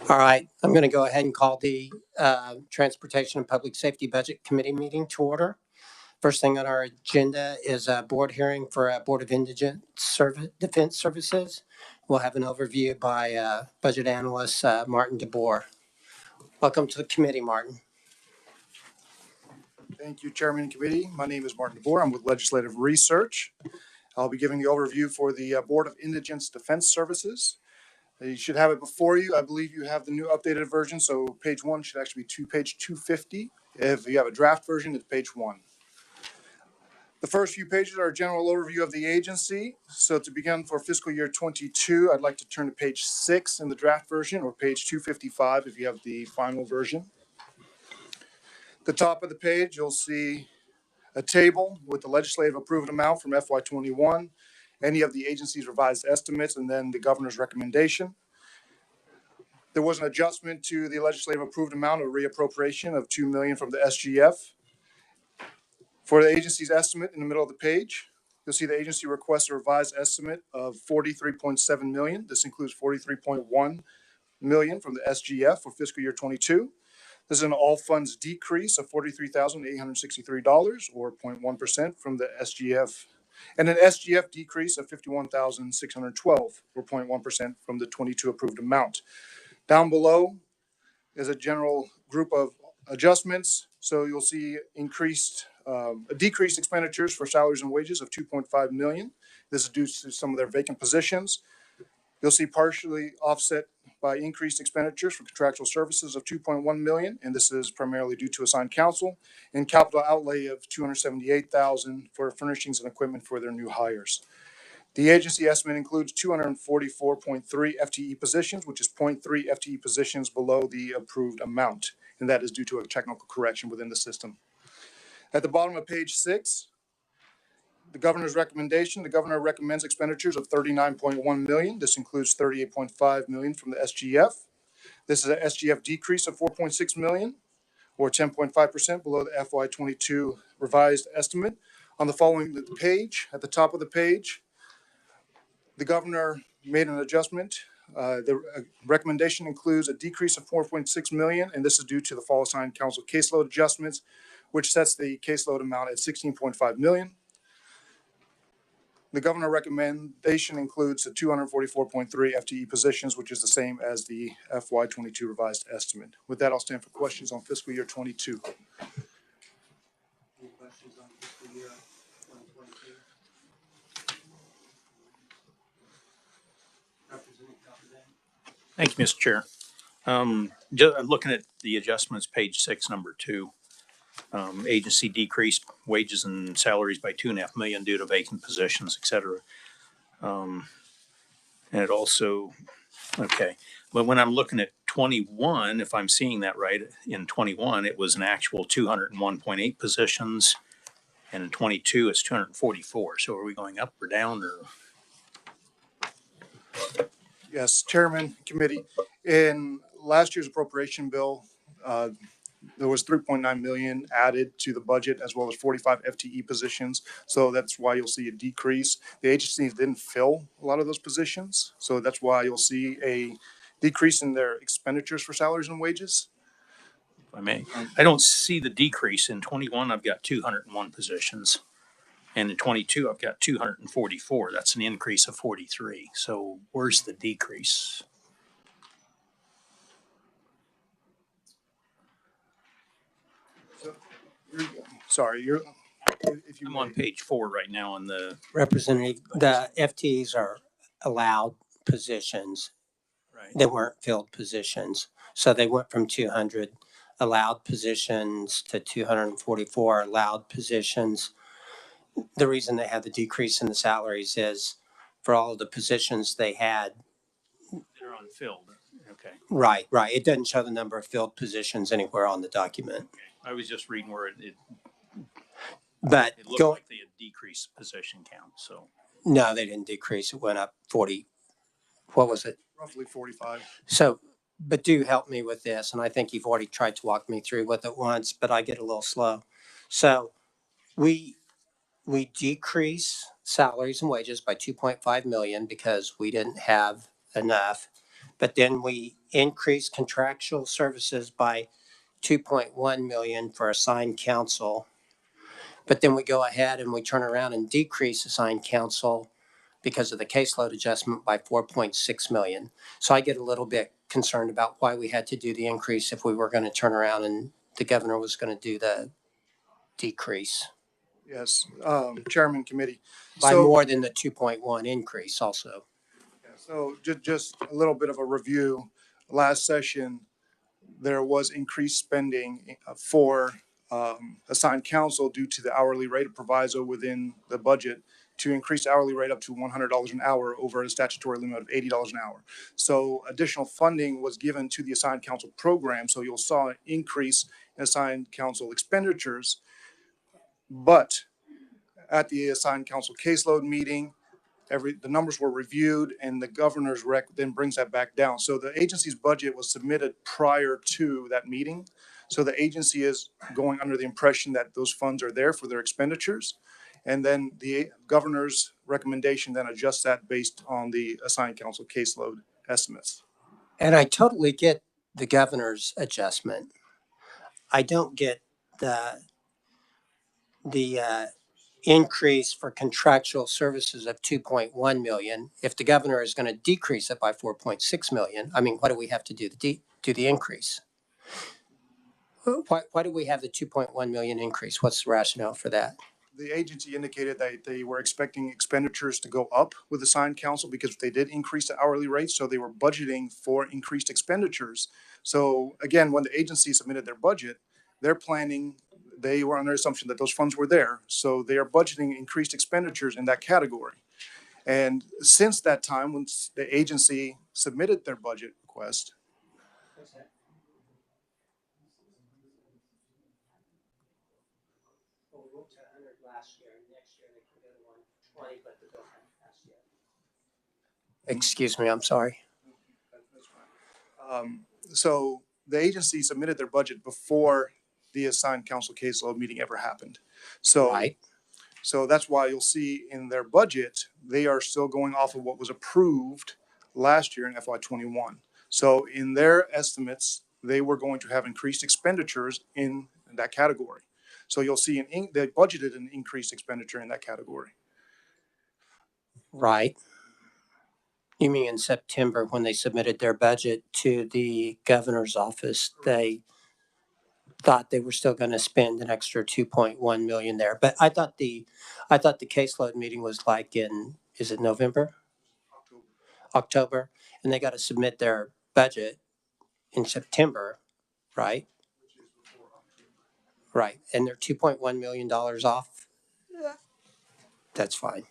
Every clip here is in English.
All right, I'm going to go ahead and call the Transportation and Public Safety Budget Committee meeting to order. First thing on our agenda is a board hearing for Board of Indigent Defense Services. We'll have an overview by budget analyst Martin DeBoer. Welcome to the committee, Martin. Thank you, Chairman and Committee. My name is Martin DeBoer. I'm with Legislative Research. I'll be giving the overview for the Board of Indigent Defense Services. You should have it before you. I believe you have the new updated version, so page 1 should actually be page 250. If you have a draft version, it's page 1. The first few pages are a general overview of the agency. So to begin for fiscal year 22, I'd like to turn to page 6 in the draft version, or page 255 if you have the final version. At the top of the page, you'll see a table with the legislative approved amount from FY21, any of the agency's revised estimates, and then the governor's recommendation. There was an adjustment to the legislative approved amount of reappropriation of $2 million from the SGF. For the agency's estimate in the middle of the page, you'll see the agency requests a revised estimate of $43.7 million. This includes $43.1 million from the SGF for fiscal year 22. This is an all funds decrease of $43,863 or 0.1% from the SGF, and an SGF decrease of $51,612 or 0.1% from the 22 approved amount. Down below is a general group of adjustments. So you'll see decreased expenditures for salaries and wages of $2.5 million. This is due to some of their vacant positions. You'll see partially offset by increased expenditures for contractual services of $2.1 million, and this is primarily due to assigned counsel, and capital outlay of $278,000 for furnishings and equipment for their new hires. The agency estimate includes 244.3 FTE positions, which is 0.3 FTE positions below the approved amount, and that is due to a technical correction within the system. At the bottom of page 6, the governor's recommendation. The governor recommends expenditures of $39.1 million. This includes $38.5 million from the SGF. This is an SGF decrease of $4.6 million, or 10.5% below the FY22 revised estimate. On the following page, at the top of the page, the governor made an adjustment. The recommendation includes a decrease of $4.6 million, and this is due to the fall assigned counsel caseload adjustments, which sets the caseload amount at $16.5 million. The governor recommendation includes the 244.3 FTE positions, which is the same as the FY22 revised estimate. With that, I'll stand for questions on fiscal year 22. Any questions on fiscal year 2022? Thank you, Mr. Chair. Just looking at the adjustments, page 6, number 2. Agency decreased wages and salaries by $2.5 million due to vacant positions, et cetera. And it also, okay. But when I'm looking at 21, if I'm seeing that right, in 21, it was an actual 201.8 positions. And in 22, it's 244. So are we going up or down or? Yes, Chairman, Committee. In last year's appropriation bill, there was $3.9 million added to the budget, as well as 45 FTE positions. So that's why you'll see a decrease. The agencies didn't fill a lot of those positions. So that's why you'll see a decrease in their expenditures for salaries and wages. If I may, I don't see the decrease. In 21, I've got 201 positions. And in 22, I've got 244. That's an increase of 43. So where's the decrease? I'm on page 4 right now on the Representative, the FTEs are allowed positions. right. They weren't filled positions. So they went from 200 allowed positions to 244 allowed positions. The reason they had the decrease in the salaries is for all of the positions they had. They're unfilled. Okay. Right. It doesn't show the number of filled positions anywhere on the document. Okay. I was just reading where it But it looked like they had decreased position count. So no, they didn't decrease. It went up 40. What was it? Roughly 45. So, but do help me with this. And I think you've already tried to walk me through with it once, but I get a little slow. So we decrease salaries and wages by $2.5 million because we didn't have enough. but then we increase contractual services by 2.1 million for assigned counsel. But then we go ahead and we turn around and decrease assigned counsel because of the caseload adjustment by 4.6 million. So I get a little bit concerned about why we had to do the increase if we were going to turn around and the governor was going to do the decrease Yes, Chairman Committee. by So, more than the 2.1 increase also. so just a little bit of a review. Last session, there was increased spending for assigned counsel due to the hourly rate proviso within the budget to increase the hourly rate up to $100 an hour over a statutory limit of $80 an hour. So additional funding was given to the assigned counsel program. So you'll saw an increase in assigned counsel expenditures. But at the assigned counsel caseload meeting, the numbers were reviewed and the governor's rec then brings that back down. So the agency's budget was submitted prior to that meeting. So the agency is going under the impression that those funds are there for their expenditures. And then the governor's recommendation then adjusts that based on the assigned counsel caseload estimates. And I totally get the governor's adjustment. I don't get the increase for contractual services of 2.1 million. If the governor is going to decrease it by 4.6 million, I mean, what do we have to do do the increase? Why do we have the 2.1 million increase? What's the rationale for that? The agency indicated that they were expecting expenditures to go up with assigned counsel because they did increase the hourly rate. So they were budgeting for increased expenditures. So again, when the agency submitted their budget, they're planning, they were under assumption that those funds were there. So they are budgeting increased expenditures in that category. And since that time, when the agency submitted their budget request, Excuse me, I'm sorry. So the agency submitted their budget before the assigned counsel caseload meeting ever happened. So, Right. so that's why you'll see in their budget, they are still going off of what was approved last year in FY21. So in their estimates, they were going to have increased expenditures in that category. So you'll see they budgeted an increased expenditure in that category. Right. You mean in September when they submitted their budget to the governor's office, they thought they were still going to spend an extra 2.1 million there. But I thought the caseload meeting was like is it November? October. And they got to submit their budget in September, right? Right. And they're $2.1 million off. That's fine.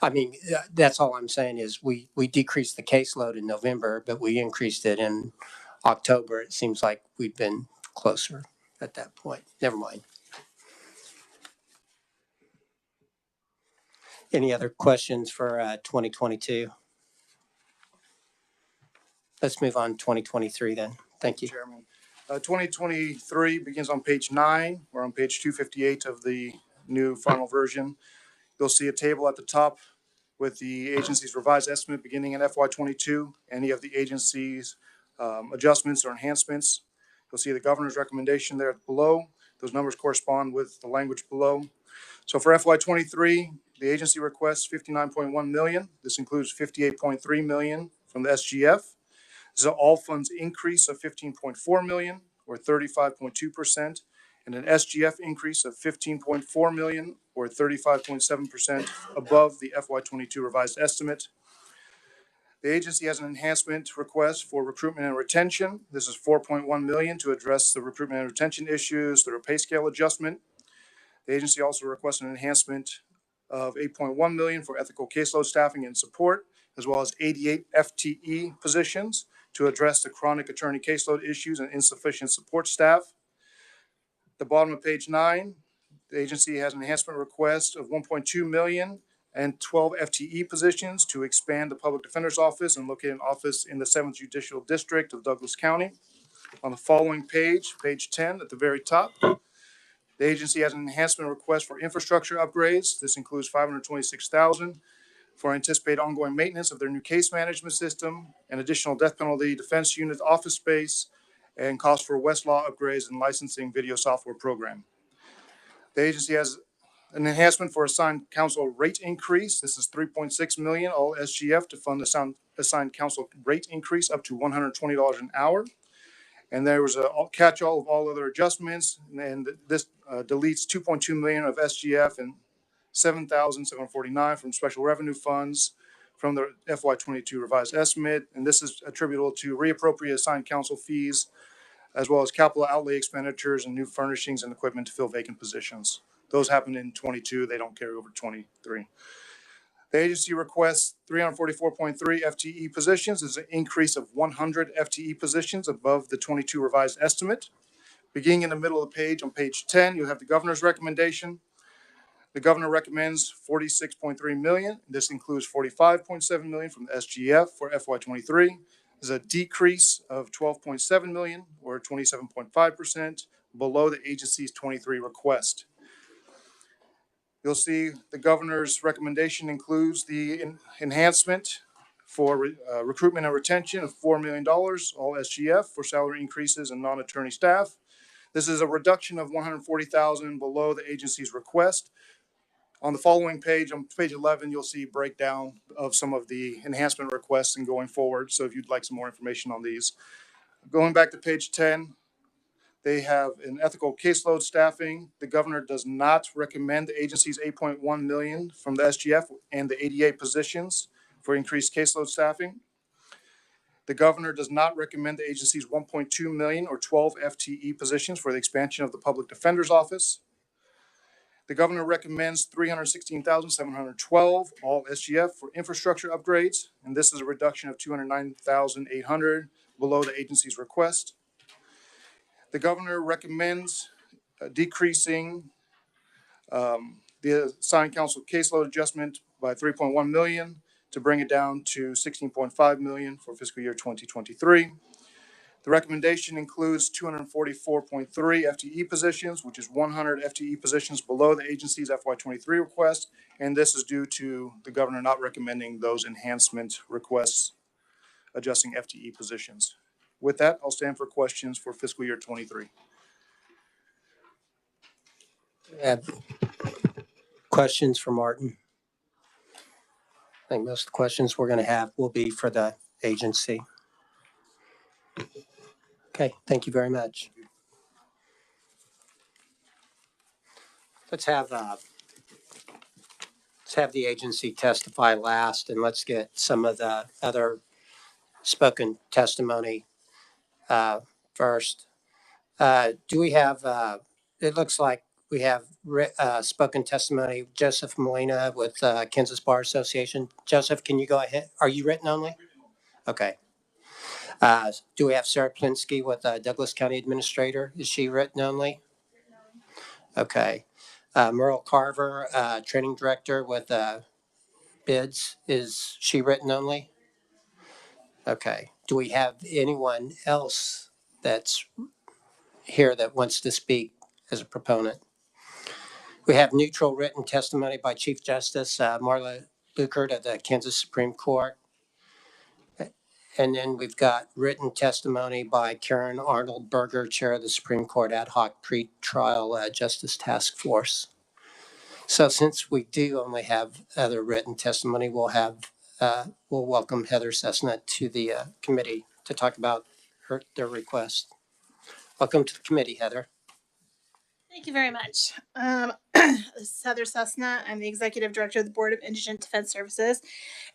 I mean, that's all I'm saying is we decreased the caseload in November, but we increased it in October. It seems like we've been closer at that point. Never mind. Any other questions for 2022? Let's move on to 2023 then. Thank you. Chairman. 2023 begins on page 9. We're on page 258 of the new final version. You'll see a table at the top with the agency's revised estimate beginning in FY22, any of the agency's adjustments or enhancements. You'll see the governor's recommendation there below. Those numbers correspond with the language below. So for FY23, the agency requests 59.1 million. This includes 58.3 million from the SGF. This is an all funds increase of 15.4 million or 35.2%, and an SGF increase of 15.4 million or 35.7% above the FY22 revised estimate. The agency has an enhancement request for recruitment and retention. This is 4.1 million to address the recruitment and retention issues through a pay scale adjustment. The agency also requests an enhancement of 8.1 million for ethical caseload staffing and support, as well as 88 FTE positions to address the chronic attorney caseload issues and insufficient support staff. The bottom of page 9, the agency has an enhancement request of 1.2 million and 12 FTE positions to expand the public defender's office and locate an office in the 7th Judicial District of Douglas County. On the following page, page 10 at the very top, the agency has an enhancement request for infrastructure upgrades. This includes $526,000 for anticipated ongoing maintenance of their new case management system and additional death penalty defense unit office space and cost for Westlaw upgrades and licensing video software program. The agency has an enhancement for assigned council rate increase. This is $3.6 million, all SGF, to fund the assigned council rate increase up to $120 an hour. And there was a catch-all of all other adjustments, and this deletes $2.2 million of SGF and $7,749 from special revenue funds from the FY22 revised estimate. And this is attributable to reappropriate assigned council fees, as well as capital outlay expenditures and new furnishings and equipment to fill vacant positions. Those happened in 22. They don't carry over 23. The agency requests 344.3 FTE positions. This is an increase of 100 FTE positions above the 22 revised estimate. Beginning in the middle of the page, on page 10, you have the governor's recommendation. The governor recommends $46.3 million. This includes $45.7 million from the SGF for FY23. This is a decrease of $12.7 million, or 27.5%, below the agency's 23 request. You'll see the governor's recommendation includes the enhancement for recruitment and retention of $4 million, all SGF, for salary increases and non-attorney staff. This is a reduction of $140,000 below the agency's request. On the following page, on page 11, you'll see breakdown of some of the enhancement requests and going forward. So if you'd like some more information on these. Going back to page 10, they have an ethical caseload staffing. The governor does not recommend the agency's $8.1 million from the SGF and the 88 positions for increased caseload staffing. The governor does not recommend the agency's $1.2 million or 12 FTE positions for the expansion of the public defender's office. The governor recommends $316,712, all SGF, for infrastructure upgrades, and this is a reduction of $209,800 below the agency's request. The governor recommends decreasing the assigned council caseload adjustment by $3.1 million to bring it down to $16.5 million for fiscal year 2023. The recommendation includes 244.3 FTE positions, which is 100 FTE positions below the agency's FY23 request, and this is due to the governor not recommending those enhancement requests adjusting FTE positions. With that, I'll stand for questions for fiscal year 23. Questions for Martin? I think most of the questions we're going to have will be for the agency. Okay, thank you very much. Let's have the agency testify last, and let's get some of the other spoken testimony first. Do we have? It looks like we have spoken testimony. Joseph Molina with Kansas Bar Association. Joseph, can you go ahead? Are you written only? Okay. Do we have Sarah Plinsky with Douglas County Administrator? Is she written only? Okay. Merle Carver, Training Director with Bids. Is she written only? Okay. Do we have anyone else that's here that wants to speak as a proponent? We have neutral written testimony by Chief Justice Marla Lukert of the Kansas Supreme Court. And then we've got written testimony by Karen Arnold Berger, Chair of the Supreme Court Ad Hoc Pretrial Justice Task Force. So since we do only have other written testimony, we'll welcome Heather Cessna to the committee to talk about their request. Welcome to the committee, Heather. Thank you very much. This is Heather Cessna. I'm the Executive Director of the Board of Indigent Defense Services.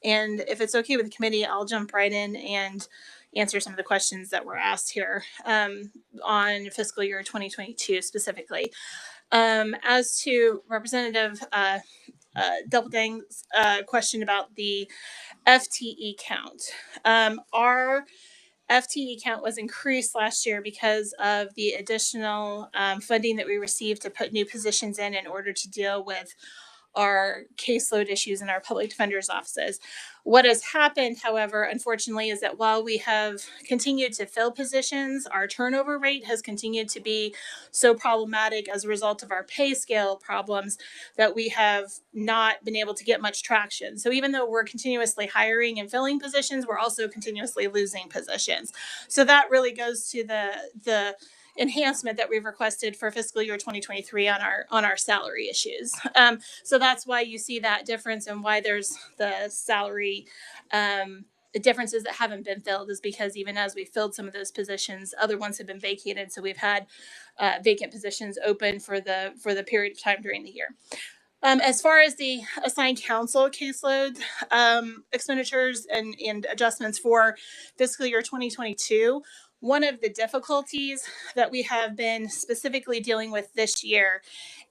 And if it's okay with the committee, I'll jump right in and answer some of the questions that were asked here on fiscal year 2022 specifically. As to Representative Doubledang's question about the FTE count, our FTE count was increased last year because of the additional funding that we received to put new positions in order to deal with our caseload issues in our public defender's offices. What has happened, however, unfortunately, is that while we have continued to fill positions, our turnover rate has continued to be so problematic as a result of our pay scale problems that we have not been able to get much traction. So even though we're continuously hiring and filling positions, we're also continuously losing positions. So that really goes to the enhancement that we've requested for fiscal year 2023 on our salary issues. So that's why you see that difference, and why there's the salary differences that haven't been filled, is because even as we filled some of those positions, other ones have been vacated. So we've had vacant positions open for the period of time during the year. As far as the assigned counsel caseload expenditures and adjustments for fiscal year 2022, one of the difficulties that we have been specifically dealing with this year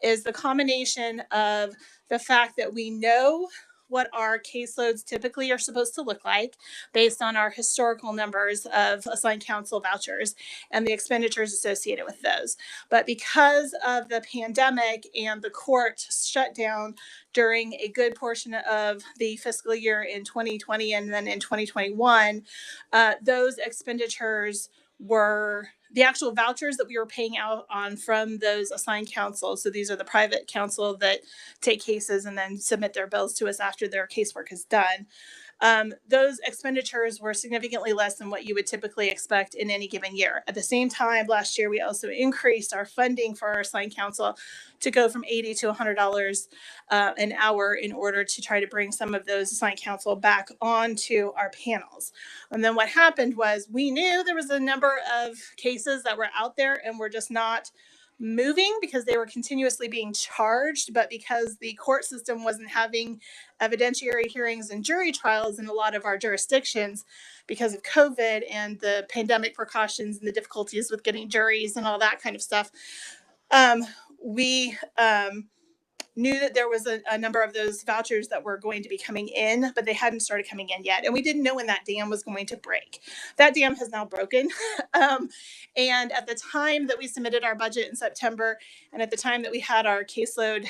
is the combination of the fact that we know what our caseloads typically are supposed to look like based on our historical numbers of assigned counsel vouchers and the expenditures associated with those. But because of the pandemic and the court shutdown during a good portion of the fiscal year in 2020 and then in 2021, those expenditures were the actual vouchers that we were paying out on from those assigned counsel. So these are the private counsel that take cases and then submit their bills to us after their casework is done. Those expenditures were significantly less than what you would typically expect in any given year. At the same time, last year, we also increased our funding for our assigned counsel to go from $80 to $100 an hour in order to try to bring some of those assigned counsel back onto our panels. And then what happened was we knew there was a number of cases that were out there and were just not moving because they were continuously being charged, but because the court system wasn't having evidentiary hearings and jury trials in a lot of our jurisdictions because of COVID and the pandemic precautions and the difficulties with getting juries and all that kind of stuff, we knew that there was a number of those vouchers that were going to be coming in, but they hadn't started coming in yet. And we didn't know when that dam was going to break. That dam has now broken. And at the time that we submitted our budget in September, and at the time that we had our caseload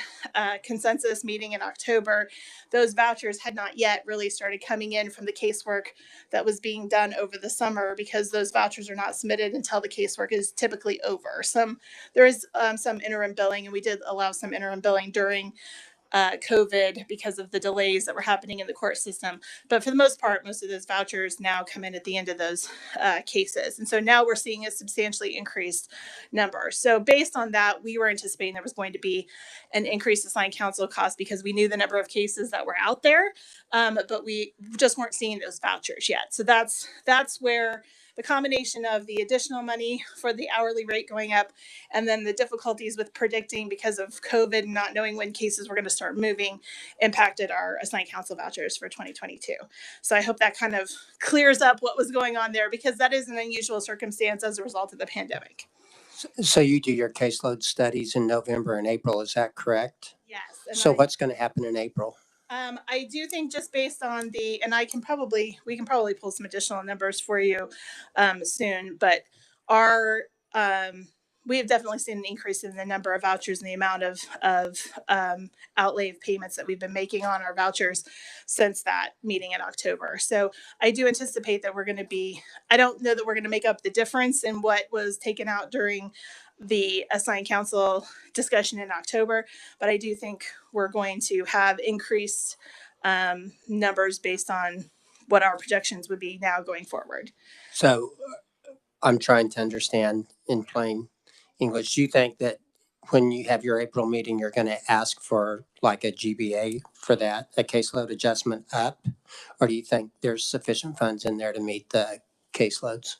consensus meeting in October, those vouchers had not yet really started coming in from the casework that was being done over the summer, because those vouchers are not submitted until the casework is typically over. There is some interim billing, and we did allow some interim billing during COVID because of the delays that were happening in the court system. But for the most part, most of those vouchers now come in at the end of those cases. And so now we're seeing a substantially increased number. So based on that, we were anticipating there was going to be an increased assigned counsel cost because we knew the number of cases that were out there, but we just weren't seeing those vouchers yet. So that's where the combination of the additional money for the hourly rate going up, and then the difficulties with predicting because of COVID and not knowing when cases were going to start moving, impacted our assigned counsel vouchers for 2022. So I hope that kind of clears up what was going on there, because that is an unusual circumstance as a result of the pandemic. So you do your caseload studies in November and April, is that correct? Yes. So what's going to happen in April? I do think just based on and we can probably pull some additional numbers for you soon, but we have definitely seen an increase in the number of vouchers and the amount of outlay of payments that we've been making on our vouchers since that meeting in October. So I do anticipate that I don't know that we're going to make up the difference in what was taken out during the assigned counsel discussion in October, but I do think we're going to have increased numbers based on what our projections would be now going forward. So I'm trying to understand in plain English. Do you think that when you have your April meeting, you're going to ask for like a GBA for that, a caseload adjustment up? Or do you think there's sufficient funds in there to meet the caseloads?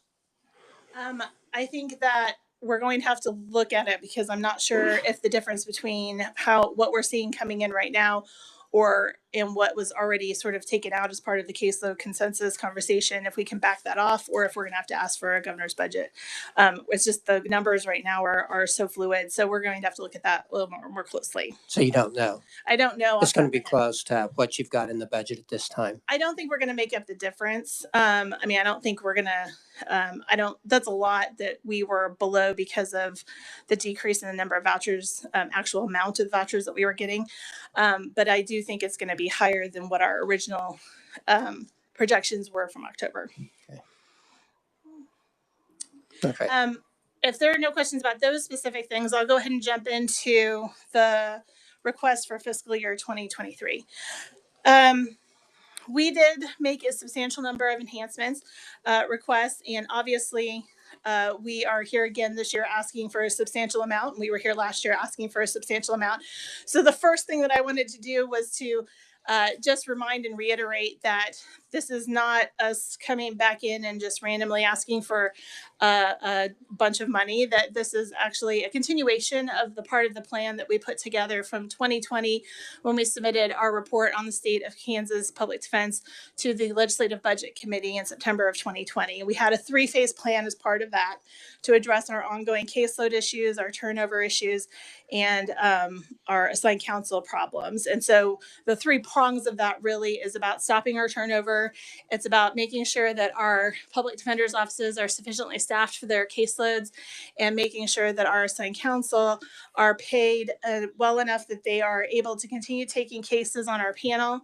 I think that we're going to have to look at it, because I'm not sure if the difference between what we're seeing coming in right now, or and what was already sort of taken out as part of the caseload consensus conversation, if we can back that off, or if we're going to have to ask for a governor's budget. It's just the numbers right now are so fluid. So we're going to have to look at that a little more closely. So you don't know. I don't know. It's going to be close to what you've got in the budget at this time. I don't think we're going to make up the difference. I mean, I don't think we're going to, that's a lot that we were below because of the decrease in the number of vouchers, actual amount of vouchers that we were getting. But I do think it's going to be higher than what our original projections were from October. Okay. If there are no questions about those specific things, I'll go ahead and jump into the request for fiscal year 2023. We did make a substantial number of enhancements requests, and obviously we are here again this year asking for a substantial amount. We were here last year asking for a substantial amount. So the first thing that I wanted to do was to just remind and reiterate that this is not us coming back in and just randomly asking for a bunch of money, that this is actually a continuation of the part of the plan that we put together from 2020 when we submitted our report on the state of Kansas public defense to the Legislative Budget Committee in September of 2020. We had a 3-phase plan as part of that to address our ongoing caseload issues, our turnover issues, and our assigned counsel problems. And so the 3 prongs of that really is about stopping our turnover. It's about making sure that our public defender's offices are sufficiently staffed for their caseloads, and making sure that our assigned counsel are paid well enough that they are able to continue taking cases on our panel,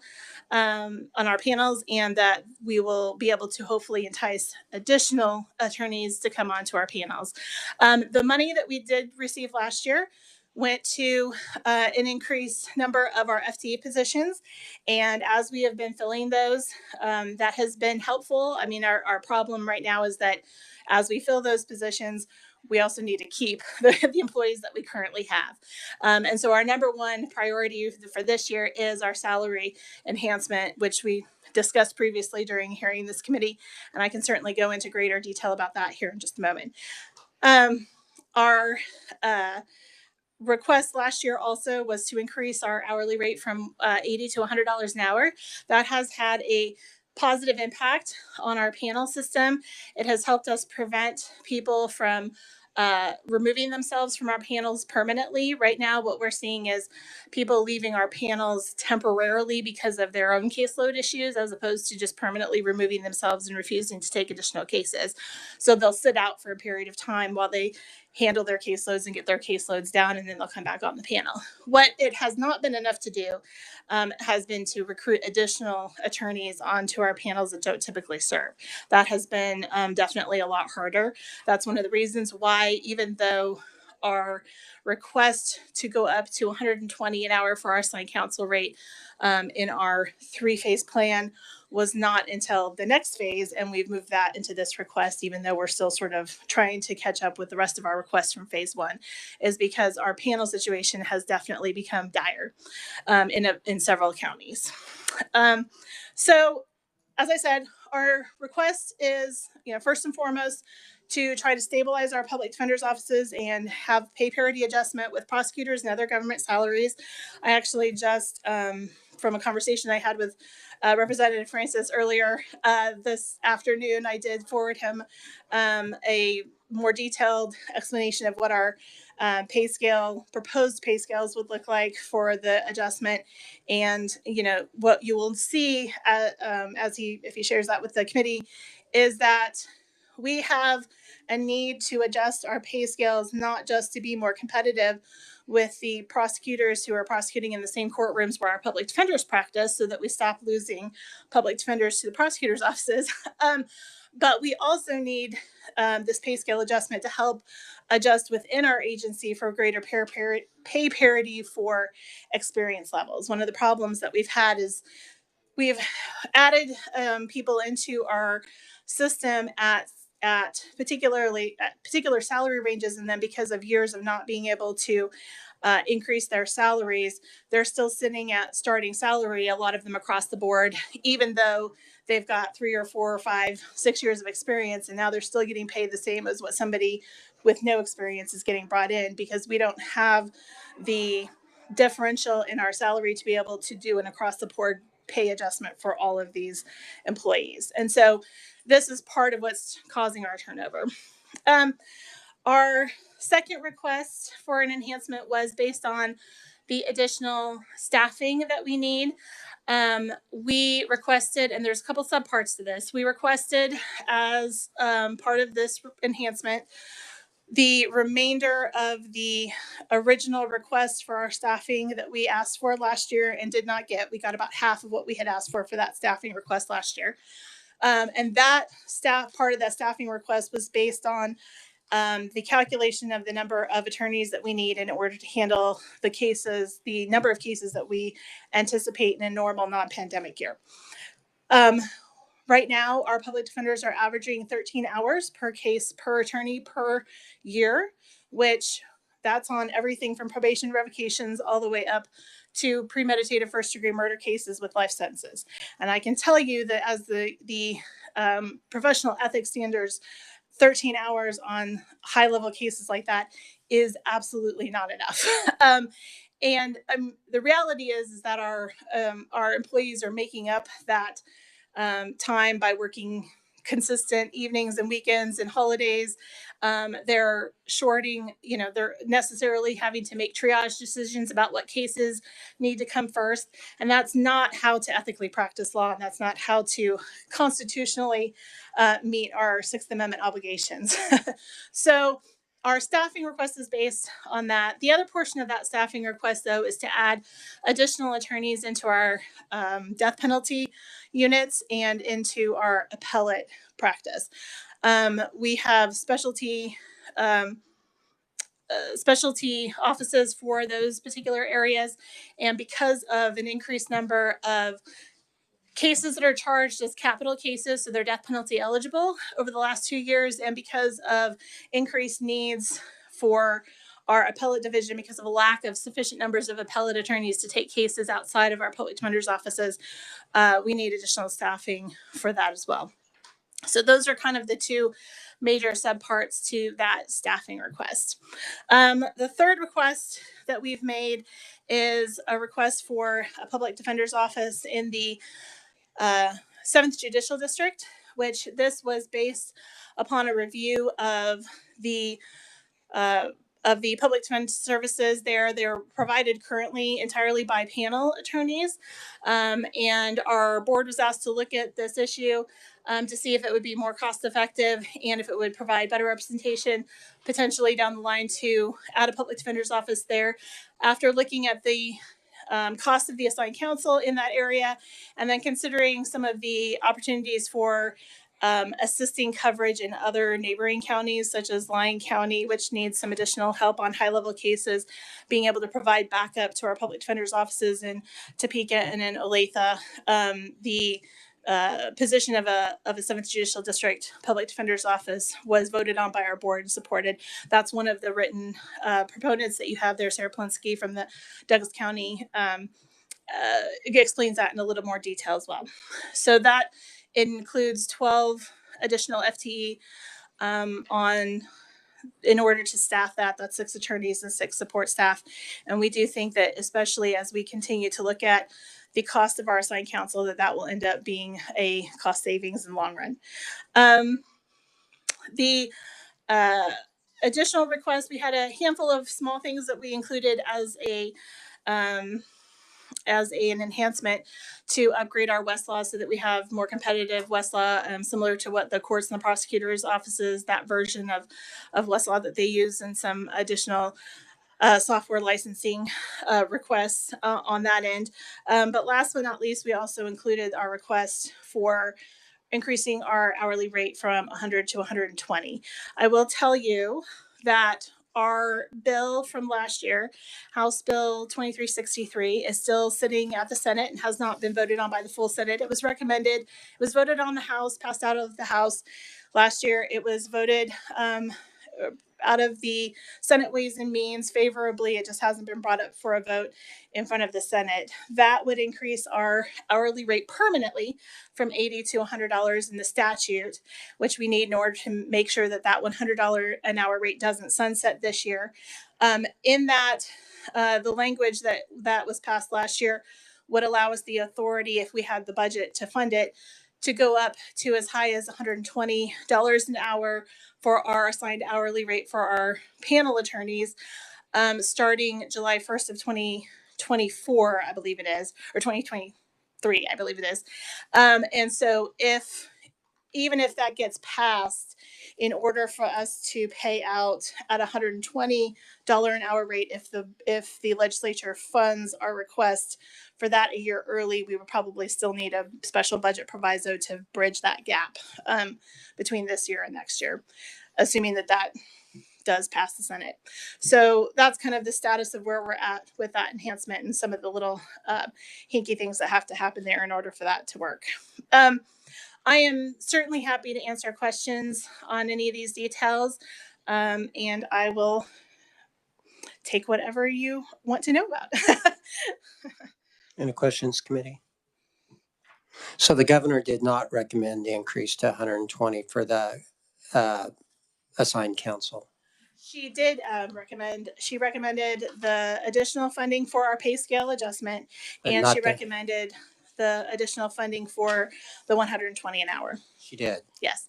on our panels, and that we will be able to hopefully entice additional attorneys to come onto our panels. The money that we did receive last year went to an increased number of our FTE positions. And as we have been filling those, that has been helpful. I mean, our problem right now is that as we fill those positions, we also need to keep the employees that we currently have. And so our number one priority for this year is our salary enhancement, which we discussed previously during hearing this committee. And I can certainly go into greater detail about that here in just a moment. Our request last year also was to increase our hourly rate from $80 to $100 an hour. That has had a positive impact on our panel system. It has helped us prevent people from removing themselves from our panels permanently. Right now, what we're seeing is people leaving our panels temporarily because of their own caseload issues, as opposed to just permanently removing themselves and refusing to take additional cases. So they'll sit out for a period of time while they handle their caseloads and get their caseloads down, and then they'll come back on the panel. What it has not been enough to do has been to recruit additional attorneys onto our panels that don't typically serve. That has been definitely a lot harder. That's one of the reasons why, even though our request to go up to $120 an hour for our assigned counsel rate in our 3-phase plan was not until the next phase, and we've moved that into this request, even though we're still sort of trying to catch up with the rest of our requests from phase 1, is because our panel situation has definitely become dire in several counties. So, as I said, our request is, first and foremost, to try to stabilize our public defender's offices and have pay parity adjustment with prosecutors and other government salaries. I actually just, from a conversation I had with Representative Francis earlier this afternoon, I did forward him a more detailed explanation of what our proposed pay scales would look like for the adjustment. And, what you will see if he shares that with the committee is that we have a need to adjust our pay scales, not just to be more competitive with the prosecutors who are prosecuting in the same courtrooms where our public defenders practice, so that we stop losing public defenders to the prosecutors' offices. But we also need this pay scale adjustment to help adjust within our agency for greater pay parity for experience levels. One of the problems that we've had is we've added people into our system at particular salary ranges, and then because of years of not being able to increase their salaries, they're still sitting at starting salary, a lot of them across the board, even though they've got 3 or 4 or 5, 6 years of experience, and now they're still getting paid the same as what somebody with no experience is getting brought in, because we don't have the differential in our salary to be able to do an across the board pay adjustment for all of these employees. And so this is part of what's causing our turnover. Our second request for an enhancement was based on the additional staffing that we need. We requested, and there's a couple subparts to this, we requested as part of this enhancement the remainder of the original request for our staffing that we asked for last year and did not get. We got about half of what we had asked for that staffing request last year. And that part of that staffing request was based on the calculation of the number of attorneys that we need in order to handle the cases, the number of cases that we anticipate in a normal non-pandemic year. Right now, our public defenders are averaging 13 hours per case per attorney per year, which that's on everything from probation revocations all the way up to premeditated first-degree murder cases with life sentences. And I can tell you that as the professional ethics standards, 13 hours on high-level cases like that is absolutely not enough. And the reality is that our employees are making up that time by working consistent evenings and weekends and holidays. They're shorting, they're necessarily having to make triage decisions about what cases need to come first. And that's not how to ethically practice law. And that's not how to constitutionally meet our Sixth Amendment obligations. So our staffing request is based on that. The other portion of that staffing request, though, is to add additional attorneys into our death penalty units and into our appellate practice. We have specialty offices for those particular areas. And because of an increased number of cases that are charged as capital cases, so they're death penalty eligible over the last 2 years, and because of increased needs for our appellate division, because of a lack of sufficient numbers of appellate attorneys to take cases outside of our public defender's offices, we need additional staffing for that as well. So those are kind of the two major subparts to that staffing request. The third request that we've made is a request for a public defender's office in the 7th Judicial District, which this was based upon a review of the public defense services there. They're provided currently entirely by panel attorneys. And our board was asked to look at this issue to see if it would be more cost effective and if it would provide better representation potentially down the line to add a public defender's office there. After looking at the cost of the assigned counsel in that area, and then considering some of the opportunities for assisting coverage in other neighboring counties, such as Lyon County, which needs some additional help on high-level cases, being able to provide backup to our public defender's offices in Topeka and in Olathe. The position of a 7th Judicial District Public Defender's Office was voted on by our board and supported. That's one of the written proponents that you have there, Sarah Polinsky from the Douglas County, explains that in a little more detail as well. So that includes 12 additional FTE in order to staff that. That's 6 attorneys and 6 support staff. And we do think that, especially as we continue to look at the cost of our assigned counsel, that will end up being a cost savings in the long run. The additional request, we had a handful of small things that we included as an enhancement to upgrade our Westlaw so that we have more competitive Westlaw, similar to what the courts and the prosecutors' offices, that version of Westlaw that they use, and some additional software licensing requests on that end. But last but not least, we also included our request for increasing our hourly rate from 100 to 120. I will tell you that our bill from last year, House Bill 2363, is still sitting at the Senate and has not been voted on by the full Senate. It was recommended, it was voted on the House, passed out of the House last year. It was voted out of the Senate Ways and Means favorably. It just hasn't been brought up for a vote in front of the Senate. That would increase our hourly rate permanently from $80 to $100 in the statute, which we need in order to make sure that that $100 an hour rate doesn't sunset this year. In that, the language that was passed last year would allow us the authority, if we had the budget to fund it, to go up to as high as $120 an hour for our assigned hourly rate for our panel attorneys, starting July 1st of 2024, I believe it is, or 2023, I believe it is. And so even if that gets passed, in order for us to pay out at $120 an hour rate, if the legislature funds our request for that a year early, we would probably still need a special budget proviso to bridge that gap between this year and next year, assuming that does pass the Senate. So that's kind of the status of where we're at with that enhancement and some of the little hinky things that have to happen there in order for that to work. I am certainly happy to answer questions on any of these details, and I will take whatever you want to know about. Any questions, committee? So the governor did not recommend the increase to 120 for the assigned council. She did she recommended the additional funding for our pay scale adjustment, and she recommended the additional funding for the 120 an hour. She did. Yes.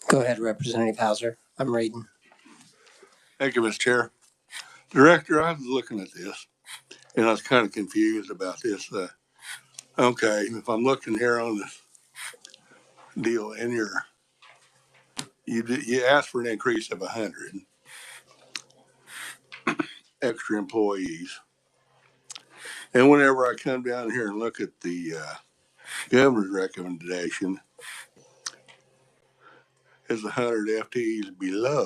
Go ahead, Representative Hauser. I'm reading. Thank you, Mr. Chair. Director, I was looking at this and I was kind of confused about this. Okay, if I'm looking here on this deal in you asked for an increase of 100 extra employees. And whenever I come down here and look at the governor's recommendation, is 100 FTEs below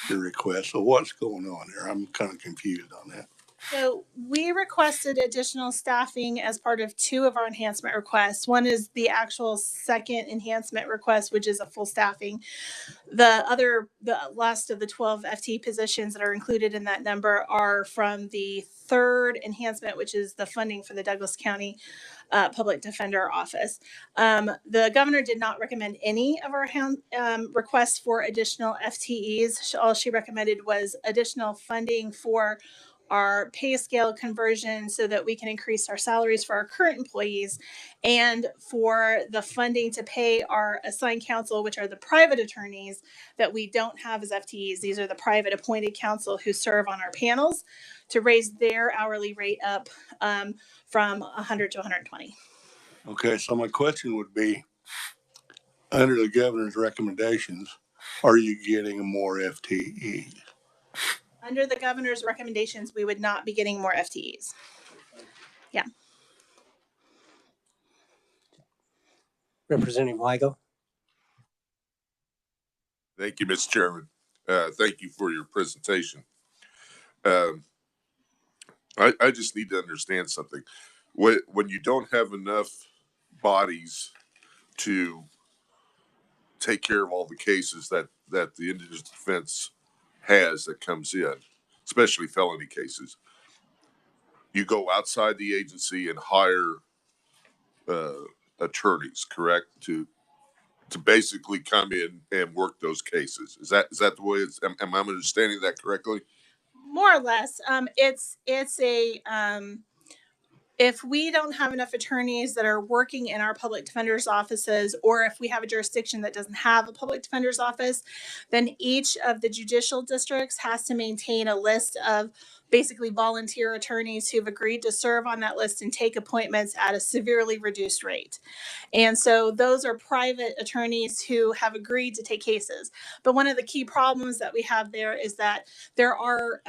the request. So what's going on there? I'm kind of confused on that. So we requested additional staffing as part of two of our enhancement requests. One is the actual second enhancement request, which is a full staffing. The last of the 12 FTE positions that are included in that number are from the third enhancement, which is the funding for the Douglas County Public Defender Office. The governor did not recommend any of our requests for additional FTEs. All she recommended was additional funding for our pay scale conversion so that we can increase our salaries for our current employees, and for the funding to pay our assigned counsel, which are the private attorneys that we don't have as FTEs. These are the private appointed counsel who serve on our panels, to raise their hourly rate up from 100 to 120. Okay, so my question would be, under the governor's recommendations, are you getting more FTE? Under the governor's recommendations, we would not be getting more FTEs. Yeah. Representative Weigel. Thank you, Mr. Chairman. Thank you for your presentation. I just need to understand something. When you don't have enough bodies to take care of all the cases that the Indigenous defense has that comes in, especially felony cases, you go outside the agency and hire attorneys, correct? To basically come in and work those cases. Is that the way it's, am I understanding that correctly? More or less. It's a if we don't have enough attorneys that are working in our public defender's offices, or if we have a jurisdiction that doesn't have a public defender's office, then each of the judicial districts has to maintain a list of basically volunteer attorneys who've agreed to serve on that list and take appointments at a severely reduced rate. And so those are private attorneys who have agreed to take cases. But one of the key problems that we have there is that there are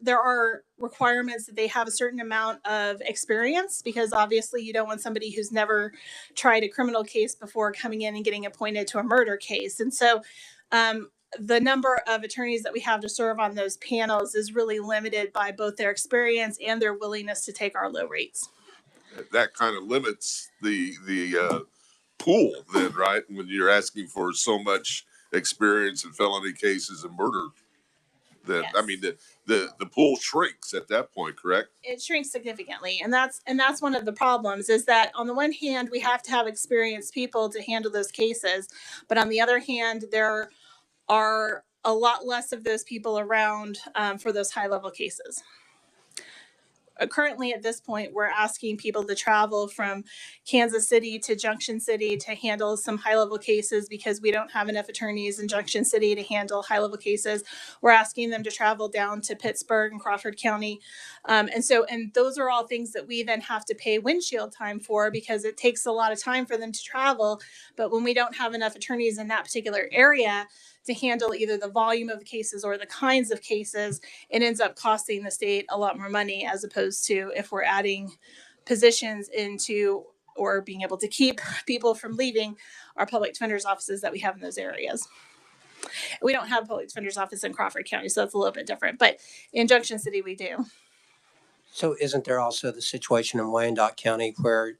there are requirements that they have a certain amount of experience, because obviously you don't want somebody who's never tried a criminal case before coming in and getting appointed to a murder case. And so the number of attorneys that we have to serve on those panels is really limited by both their experience and their willingness to take our low rates. That kind of limits the pool then, right? When you're asking for so much experience in felony cases and murder, then Yes. I mean the pool shrinks at that point, correct? It shrinks significantly, and that's one of the problems, is that on the one hand we have to have experienced people to handle those cases, but on the other hand there are a lot less of those people around for those high level cases. Currently at this point, we're asking people to travel from Kansas City to Junction City to handle some high level cases because we don't have enough attorneys in Junction City to handle high level cases. We're asking them to travel down to Pittsburgh and Crawford County. And those are all things that we then have to pay windshield time for, because it takes a lot of time for them to travel. But when we don't have enough attorneys in that particular area to handle either the volume of the cases or the kinds of cases, it ends up costing the state a lot more money, as opposed to if we're adding positions into or being able to keep people from leaving our public defender's offices that we have in those areas. We don't have a public defender's office in Crawford County, so that's a little bit different, but in Junction City we do. So isn't there also the situation in Wyandotte County where,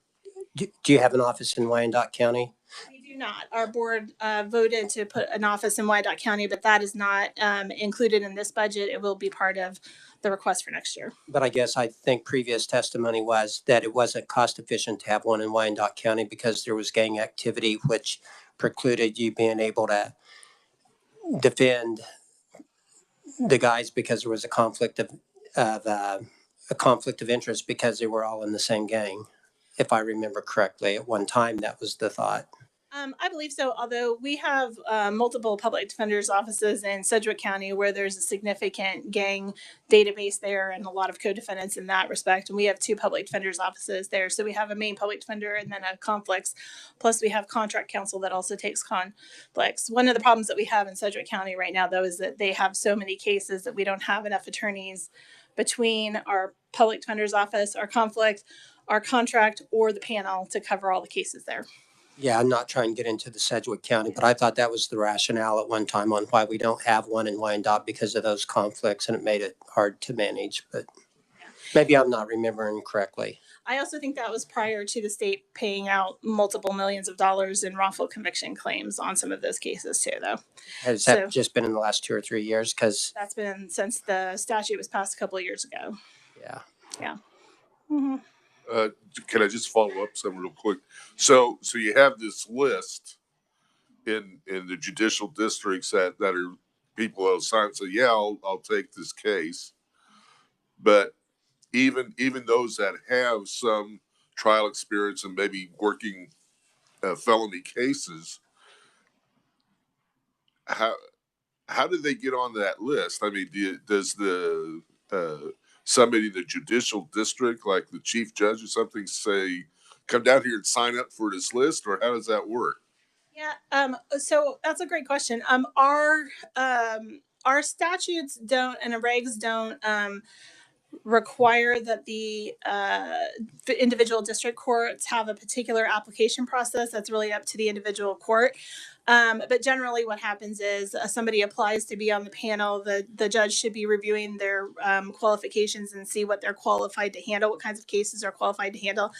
do you have an office in Wyandotte County? We do not. Our board voted to put an office in Wyandotte County, but that is not included in this budget. It will be part of the request for next year. But I guess I think previous testimony was that it wasn't cost efficient to have one in Wyandotte County because there was gang activity, which precluded you being able to defend the guys because there was a conflict of interest because they were all in the same gang. If I remember correctly, at one time that was the thought. I believe so, although we have multiple public defenders' offices in Sedgwick County where there's a significant gang database there and a lot of co-defendants in that respect. And we have 2 public defenders' offices there. So we have a main public defender and then a conflicts. Plus we have contract counsel that also takes conflicts. One of the problems that we have in Sedgwick County right now, though, is that they have so many cases that we don't have enough attorneys between our public defender's office, our conflict, our contract, or the panel to cover all the cases there. Yeah, I'm not trying to get into the Sedgwick County, but I thought that was the rationale at one time on why we don't have one in Wyandotte, because of those conflicts, and it made it hard to manage. But maybe I'm not remembering correctly. I also think that was prior to the state paying out multiple millions of dollars in wrongful conviction claims on some of those cases too, though. Has that just been in the last 2 or 3 years? Because that's been since the statute was passed a couple of years ago. Yeah. Yeah. Mm-hmm. Can I just follow up some real quick? So you have this list in the judicial districts that are people who sign and say, yeah, I'll take this case. But even those that have some trial experience and maybe working felony cases, how do they get on that list? I mean, does the somebody in the judicial district, like the chief judge or something, say, come down here and sign up for this list, or how does that work? Yeah, so that's a great question. Our statutes don't and the regs don't require that the individual district courts have a particular application process. That's really up to the individual court. But generally what happens is somebody applies to be on the panel. The judge should be reviewing their qualifications and see what they're qualified to handle, what kinds of cases are qualified to handle.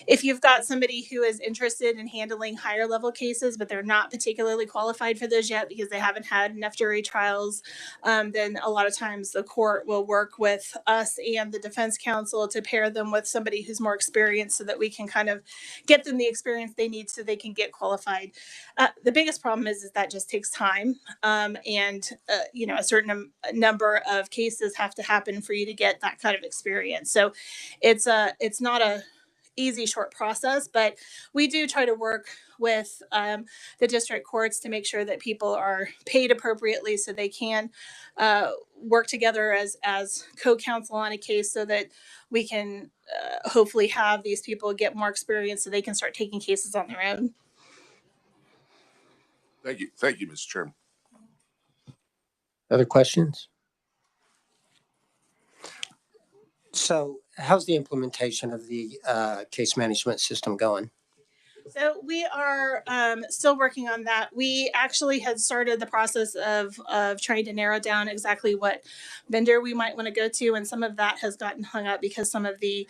If you've got somebody who is interested in handling higher level cases, but they're not particularly qualified for those yet because they haven't had enough jury trials, then a lot of times the court will work with us and the defense counsel to pair them with somebody who's more experienced so that we can kind of get them the experience they need so they can get qualified. The biggest problem is that just takes time, and a certain number of cases have to happen for you to get that kind of experience. So it's not a easy short process, but we do try to work with the district courts to make sure that people are paid appropriately so they can work together as co-counsel on a case so that we can hopefully have these people get more experience so they can start taking cases on their own. Thank you, Mr. Chairman. Other questions? So how's the implementation of the case management system going? So we are still working on that. We actually had started the process of trying to narrow down exactly what vendor we might want to go to, and some of that has gotten hung up because some of the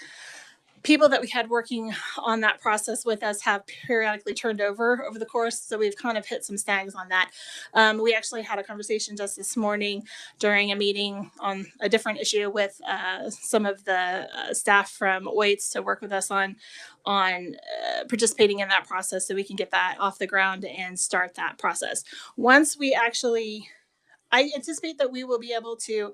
people that we had working on that process with us have periodically turned over the course. So we've kind of hit some snags on that. We actually had a conversation just this morning during a meeting on a different issue with some of the staff from OITS to work with us on participating in that process so we can get that off the ground and start that process. Once we actually, I anticipate that we will be able to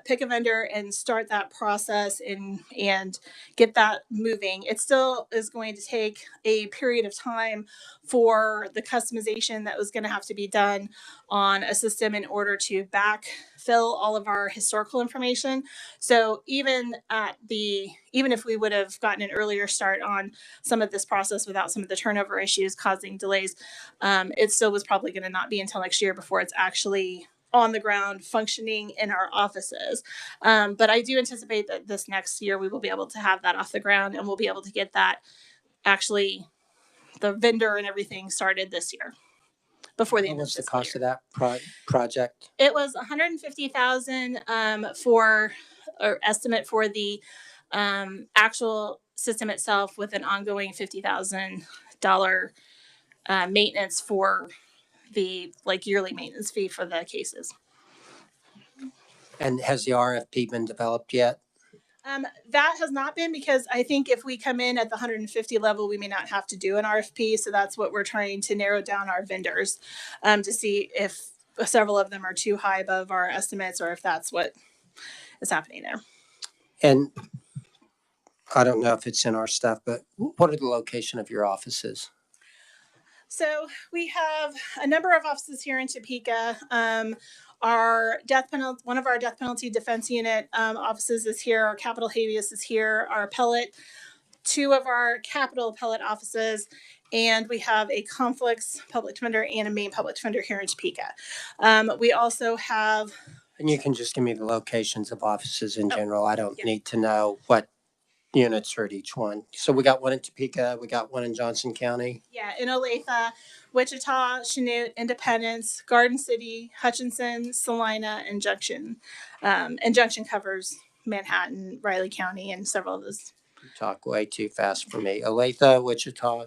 pick a vendor and start that process and get that moving. It still is going to take a period of time for the customization that was going to have to be done on a system in order to backfill all of our historical information. So even if we would have gotten an earlier start on some of this process without some of the turnover issues causing delays, it still was probably going to not be until next year before it's actually on the ground functioning in our offices. But I do anticipate that this next year we will be able to have that off the ground and we'll be able to get that actually the vendor and everything started this year before the end of What's the fiscal cost year. of that project? It was $150,000 for or estimate for the actual system itself with an ongoing $50,000 maintenance for the yearly maintenance fee for the cases. And has the RFP been developed yet? That has not been, because I think if we come in at the 150 level, we may not have to do an RFP. So that's what we're trying to narrow down our vendors to see if several of them are too high above our estimates or if that's what is happening there. And I don't know if it's in our stuff, but what are the location of your offices? So we have a number of offices here in Topeka. Our death penalty, one of our death penalty defense unit offices is here. Our capital habeas is here. Our appellate, two of our capital appellate offices, and we have a conflicts public defender and a main public defender here in Topeka. We also have. And you can just give me the locations of offices in general. I don't yeah. need to know what units are at each one. So we got one in Topeka, we got one in Johnson County. Yeah, in Olathe, Wichita, Chanute, Independence, Garden City, Hutchinson, Salina, and Junction. And Junction covers Manhattan, Riley County, and several of those. You talk way too fast for me. Olathe, Wichita.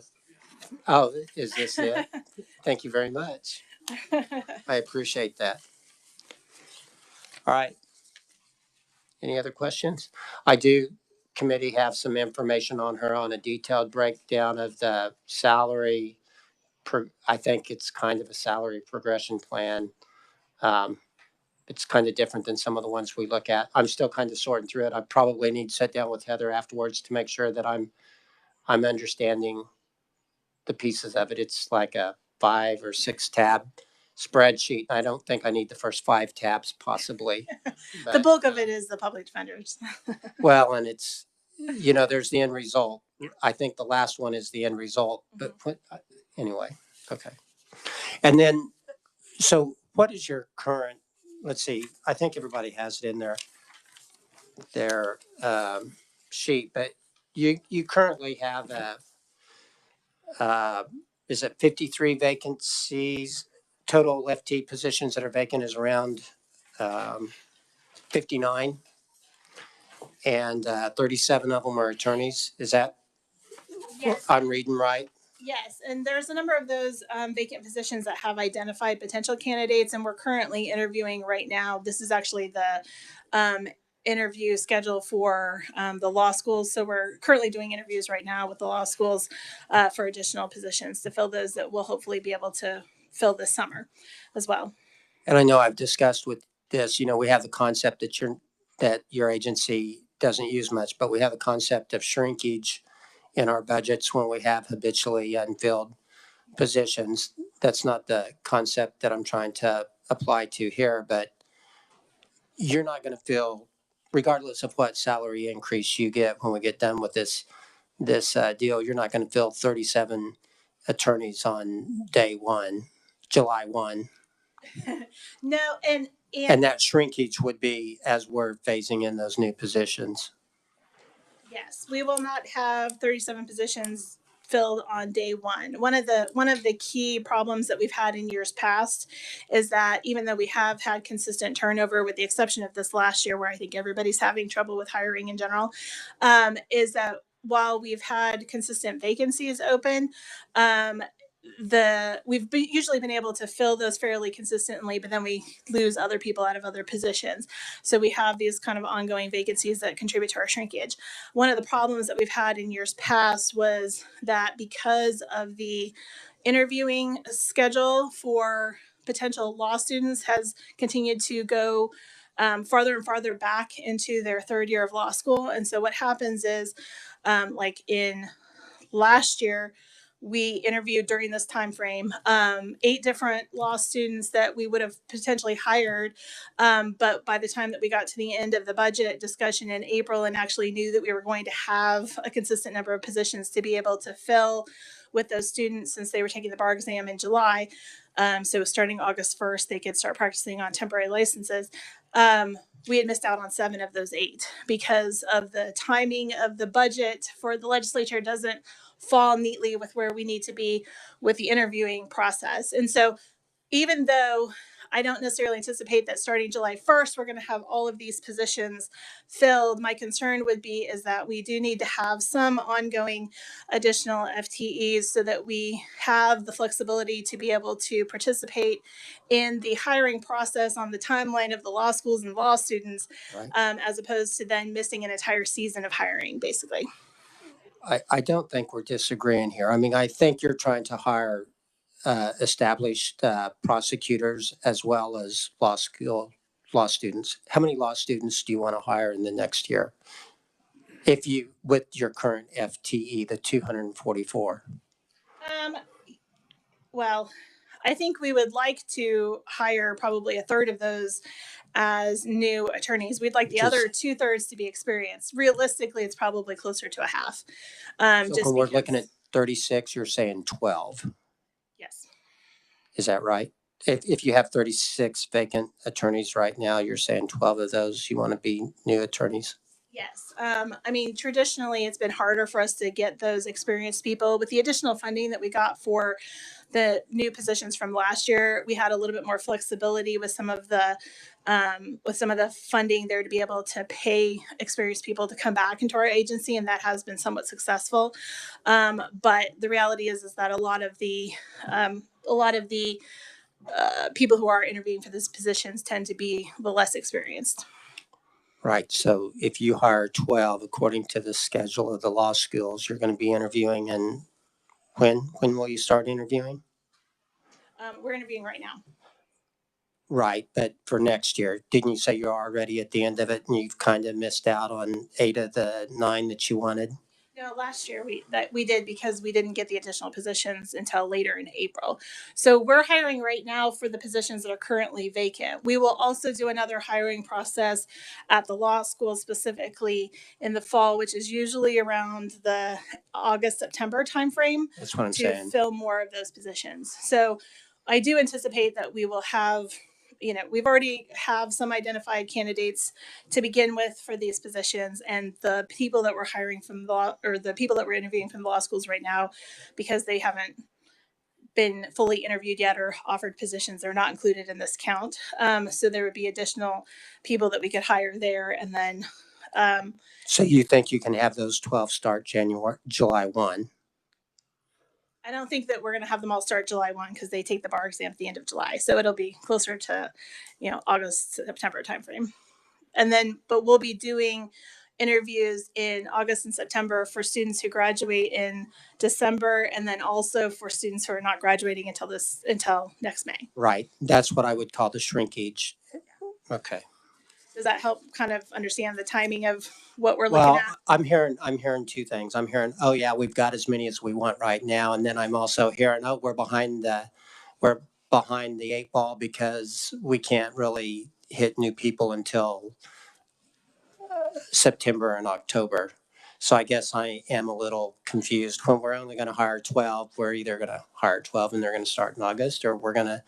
Oh, is this it? Thank you very much. I appreciate that. All right. Any other questions? I do, committee, have some information on her on a detailed breakdown of the salary. I think it's kind of a salary progression plan. It's kind of different than some of the ones we look at. I'm still kind of sorting through it. I probably need to sit down with Heather afterwards to make sure that I'm understanding the pieces of it. It's like a 5 or 6 tab spreadsheet. I don't think I need the first 5 tabs possibly. The bulk of it is the public defenders. Well, and it's, there's the end result. I think the last one is the end result, but anyway, okay. And then, so what is your current, let's see, I think everybody has it in their sheet, but you currently have is it 53 vacancies? Total FT positions that are vacant is around 59, and 37 of them are attorneys. Is that, Yes. I'm reading right? Yes, and there's a number of those vacant positions that have identified potential candidates, and we're currently interviewing right now. This is actually the interview schedule for the law schools. So we're currently doing interviews right now with the law schools for additional positions to fill those that we'll hopefully be able to fill this summer as well. And I know I've discussed with this, we have the concept that your agency doesn't use much, but we have a concept of shrinkage in our budgets when we have habitually unfilled positions. That's not the concept that I'm trying to apply to here, but you're not going to feel, regardless of what salary increase you get when we get done with this deal, you're not going to fill 37 attorneys on day one, July 1. No, and And that shrinkage would be as we're phasing in those new positions. Yes, we will not have 37 positions filled on day one. One of the key problems that we've had in years past is that even though we have had consistent turnover, with the exception of this last year where I think everybody's having trouble with hiring in general, is that while we've had consistent vacancies open, usually been able to fill those fairly consistently, but then we lose other people out of other positions. So we have these kind of ongoing vacancies that contribute to our shrinkage. One of the problems that we've had in years past was that because of the interviewing schedule for potential law students has continued to go farther and farther back into their third year of law school. And so what happens is, like in last year, we interviewed during this time frame 8 different law students that we would have potentially hired, but by the time that we got to the end of the budget discussion in April and actually knew that we were going to have a consistent number of positions to be able to fill with those students, since they were taking the bar exam in July, so starting August 1st they could start practicing on temporary licenses, we had missed out on 7 of those 8 because of the timing of the budget for the legislature doesn't fall neatly with where we need to be with the interviewing process. And so even though I don't necessarily anticipate that starting July 1st, we're going to have all of these positions filled, my concern would be is that we do need to have some ongoing additional FTEs so that we have the flexibility to be able to participate in the hiring process on the timeline of the law schools and law students, Right. as opposed to then missing an entire season of hiring, basically. I don't think we're disagreeing here. I mean, I think you're trying to hire established prosecutors as well as law students. How many law students do you want to hire in the next year? If you, with your current FTE, the 244. Well, I think we would like to hire probably a third of those as new attorneys. We'd like the other 2/3 to be experienced. Realistically, it's probably closer to a half. So Just when we're because, looking at 36, you're saying 12. yes. Is that right? If you have 36 vacant attorneys right now, you're saying 12 of those you want to be new attorneys? Yes. I mean, traditionally, it's been harder for us to get those experienced people. With the additional funding that we got for the new positions from last year, we had a little bit more flexibility with some of the funding there to be able to pay experienced people to come back into our agency, and that has been somewhat successful. But the reality is that a lot of the people who are interviewing for these positions tend to be the less experienced. Right. So if you hire 12, according to the schedule of the law schools, you're going to be interviewing. And when will you start interviewing? We're interviewing right now. Right. But for next year, didn't you say you're already at the end of it and you've kind of missed out on 8 of the 9 that you wanted? No, last year we did because we didn't get the additional positions until later in April. So we're hiring right now for the positions that are currently vacant. We will also do another hiring process at the law school, specifically in the fall, which is usually around the August, September timeframe, That's what I'm to saying. fill more of those positions. So I do anticipate that we will have, we've already have some identified candidates to begin with for these positions, and the people that we're hiring from the people that we're interviewing from the law schools right now, because they haven't been fully interviewed yet or offered positions, they're not included in this count. So there would be additional people that we could hire there, and then. So you think you can have those 12 start July 1? I don't think that we're going to have them all start July 1 because they take the bar exam at the end of July. So it'll be closer to, August, September timeframe. And then, but we'll be doing interviews in August and September for students who graduate in December, and then also for students who are not graduating until next May. Right. That's what I would call the shrinkage. Okay. Does that help kind of understand the timing of what we're looking at? I'm hearing 2 things. I'm hearing, oh yeah, we've got as many as we want right now. And then I'm also hearing, oh, we're behind the 8 ball because we can't really hit new people until September and October. So I guess I am a little confused. When we're only going to hire 12, we're either going to hire 12 and they're going to start in August, or we're going to.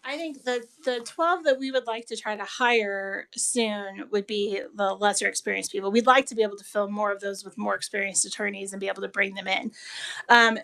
I think the 12 that we would like to try to hire soon would be the lesser experienced people. We'd like to be able to fill more of those with more experienced attorneys and be able to bring them in.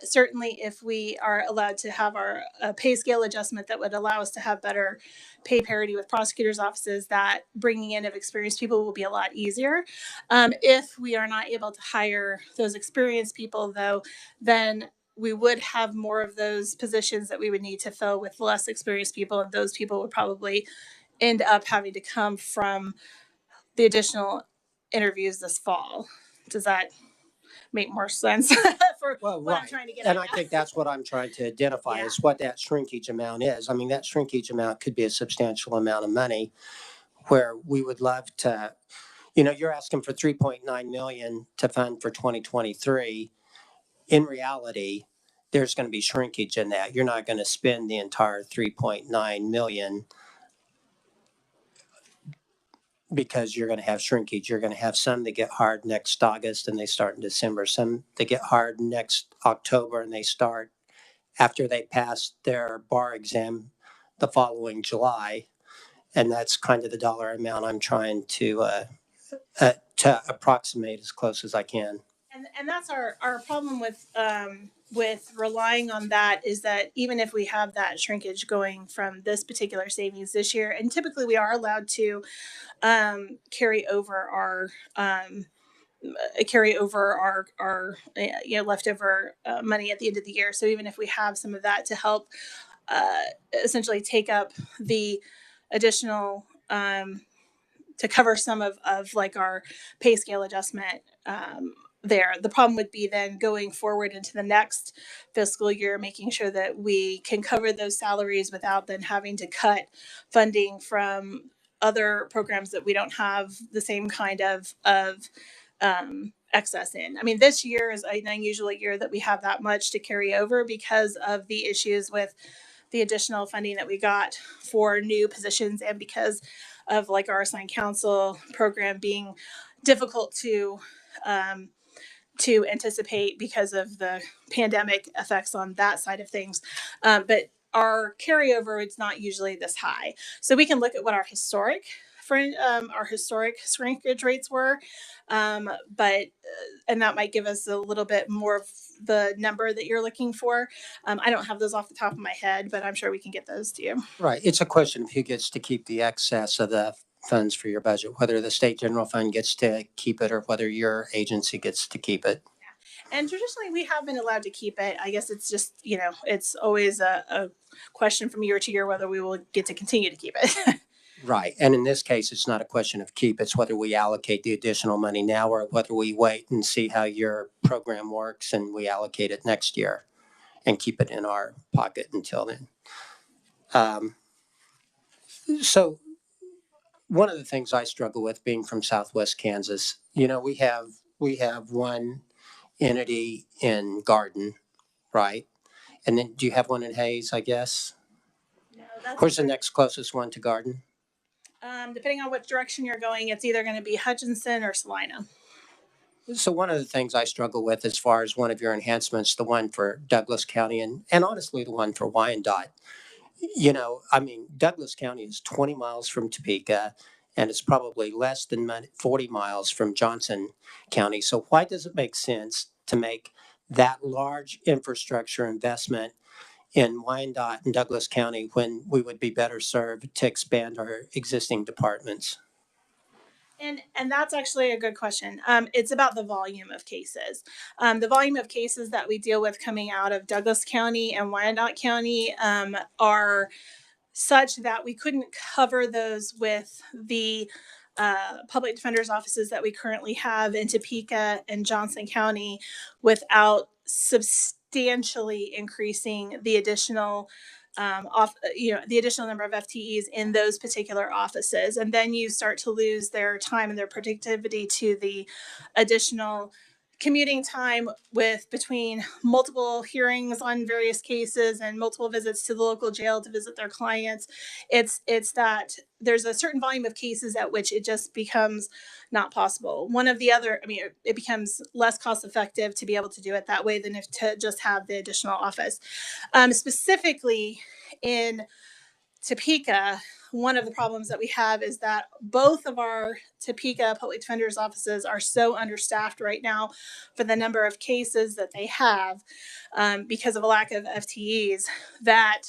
Certainly, if we are allowed to have our pay scale adjustment that would allow us to have better pay parity with prosecutors' offices, that bringing in of experienced people will be a lot easier. If we are not able to hire those experienced people, though, then we would have more of those positions that we would need to fill with less experienced people, and those people would probably end up having to come from the additional interviews this fall. Does that make more sense for Well, what I'm right. trying to get And at? I think that's what I'm trying to identify Yeah. is what that shrinkage amount is. I mean, that shrinkage amount could be a substantial amount of money where we would love to, you're asking for 3.9 million to fund for 2023. In reality, there's going to be shrinkage in that. You're not going to spend the entire 3.9 million because you're going to have shrinkage. You're going to have some that get hired next August and they start in December. Some that get hired next October and they start after they pass their bar exam the following July. And that's kind of the dollar amount I'm trying to approximate as close as I can. And that's our problem with relying on that, is that even if we have that shrinkage going from this particular savings this year, and typically we are allowed to carry over our leftover money at the end of the year. So even if we have some of that to help essentially take up the additional to cover some of like our pay scale adjustment there. The problem would be then going forward into the next fiscal year, making sure that we can cover those salaries without then having to cut funding from other programs that we don't have the same kind of excess in. I mean, this year is an unusual year that we have that much to carry over because of the issues with the additional funding that we got for new positions, and because of like our assigned counsel program being difficult to anticipate because of the pandemic effects on that side of things. But our carryover, it's not usually this high. So we can look at what our historic shrinkage rates were, but and that might give us a little bit more of the number that you're looking for. I don't have those off the top of my head, but I'm sure we can get those to you. Right. It's a question of who gets to keep the excess of the funds for your budget, whether the state general fund gets to keep it or whether your agency gets to keep it. And traditionally, we have been allowed to keep it. I guess it's just, it's always a question from year to year whether we will get to continue to keep it. Right. And in this case, it's not a question of keep. It's whether we allocate the additional money now or whether we wait and see how your program works and we allocate it next year and keep it in our pocket until then. So one of the things I struggle with being from Southwest Kansas, we have one entity in Garden, right? And then do you have one in Hayes, I guess? No, that's Where's the next closest one to Garden? depending on which direction you're going, it's either going to be Hutchinson or Salina. So one of the things I struggle with as far as one of your enhancements, the one for Douglas County and honestly the one for Wyandotte, Douglas County is 20 miles from Topeka and it's probably less than 40 miles from Johnson County. So why does it make sense to make that large infrastructure investment in Wyandotte and Douglas County when we would be better served to expand our existing departments? And that's actually a good question. It's about the volume of cases. The volume of cases that we deal with coming out of Douglas County and Wyandotte County are such that we couldn't cover those with the public defender's offices that we currently have in Topeka and Johnson County without substantially increasing the additional the additional number of FTEs in those particular offices. And then you start to lose their time and their productivity to the additional commuting time with between multiple hearings on various cases and multiple visits to the local jail to visit their clients. It's that there's a certain volume of cases at which it just becomes not possible. One of the other, it becomes less cost effective to be able to do it that way than if to just have the additional office. Specifically in Topeka, one of the problems that we have is that both of our Topeka public defender's offices are so understaffed right now for the number of cases that they have because of a lack of FTEs that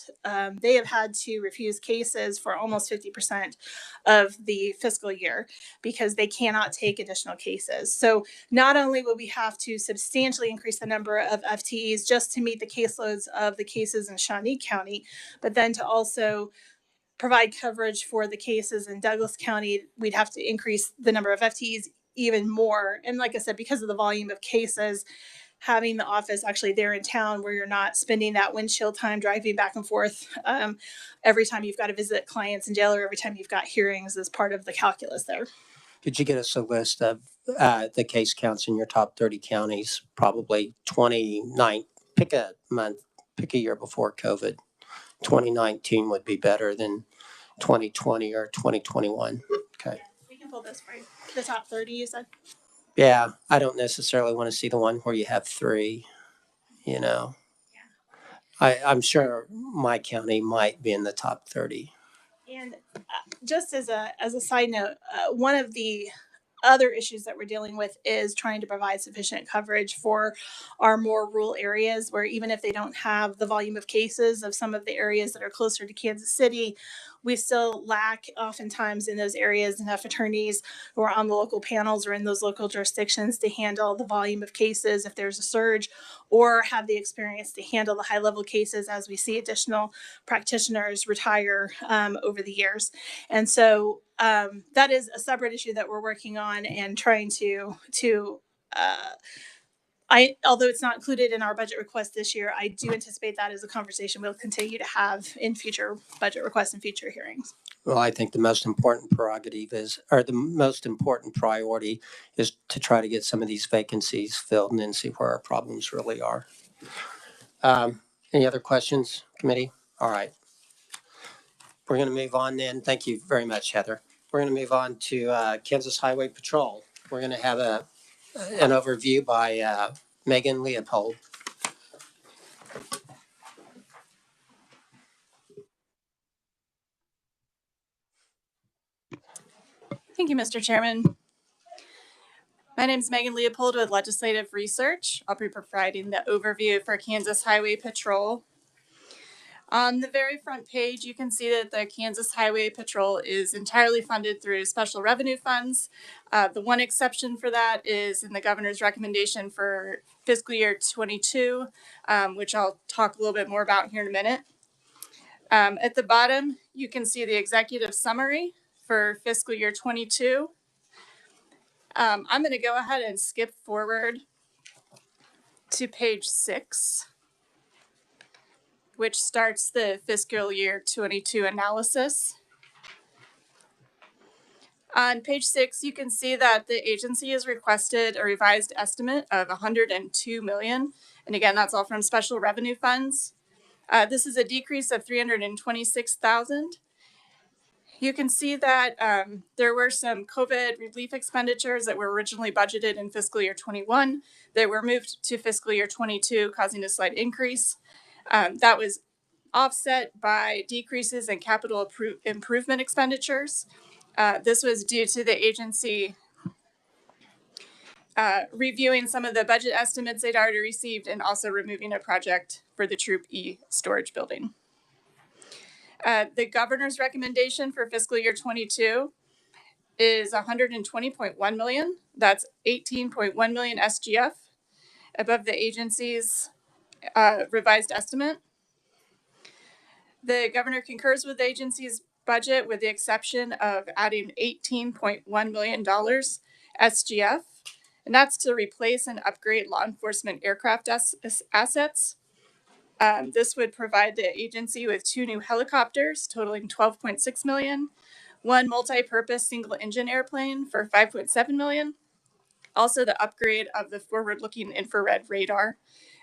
they have had to refuse cases for almost 50% of the fiscal year because they cannot take additional cases. So not only will we have to substantially increase the number of FTEs just to meet the caseloads of the cases in Shawnee County, but then to also provide coverage for the cases in Douglas County, we'd have to increase the number of FTEs even more. And like I said, because of the volume of cases, having the office actually there in town where you're not spending that windshield time driving back and forth every time you've got to visit clients in jail or every time you've got hearings is part of the calculus there. Could you get us a list of the case counts in your top 30 counties, probably 29, pick a month, pick a year before COVID. 2019 would be better than 2020 or 2021. Okay. We can pull this for you. The top 30, you said? Yeah, I don't necessarily want to see the one where you have 3, you know. I'm sure my county might be in the top 30. And just as a side note, one of the other issues that we're dealing with is trying to provide sufficient coverage for our more rural areas where even if they don't have the volume of cases of some of the areas that are closer to Kansas City, we still lack oftentimes in those areas enough attorneys who are on the local panels or in those local jurisdictions to handle the volume of cases if there's a surge, or have the experience to handle the high level cases as we see additional practitioners retire over the years. And so that is a separate issue that we're working on and trying to although it's not included in our budget request this year, I do anticipate that as a conversation we'll continue to have in future budget requests and future hearings. Well, I think the most important prerogative is, or the most important priority is to try to get some of these vacancies filled and then see where our problems really are. Any other questions, committee? All right. We're going to move on then. Thank you very much, Heather. We're going to move on to Kansas Highway Patrol. We're going to have an overview by Megan Leopold. Thank you, Mr. Chairman. My name is Megan Leopold with Legislative Research. I'll be providing the overview for Kansas Highway Patrol. On the very front page, you can see that the Kansas Highway Patrol is entirely funded through special revenue funds. The one exception for that is in the governor's recommendation for fiscal year 22, which I'll talk a little bit more about here in a minute. At the bottom, you can see the executive summary for fiscal year 22. I'm going to go ahead and skip forward to page 6, which starts the fiscal year 22 analysis. On page 6, you can see that the agency has requested a revised estimate of $102 million. And again, that's all from special revenue funds. This is a decrease of $326,000. You can see that there were some COVID relief expenditures that were originally budgeted in fiscal year 21 that were moved to fiscal year 22, causing a slight increase. That was offset by decreases in capital improvement expenditures. This was due to the agency reviewing some of the budget estimates they'd already received and also removing a project for the Troop E storage building. The governor's recommendation for fiscal year 22 is $120.1 million. That's 18.1 million SGF above the agency's revised estimate. The governor concurs with the agency's budget with the exception of adding $18.1 million SGF, and that's to replace and upgrade law enforcement aircraft assets. This would provide the agency with 2 new helicopters totaling $12.6 million, 1 multi-purpose single engine airplane for $5.7 million. Also the upgrade of the forward-looking infrared radar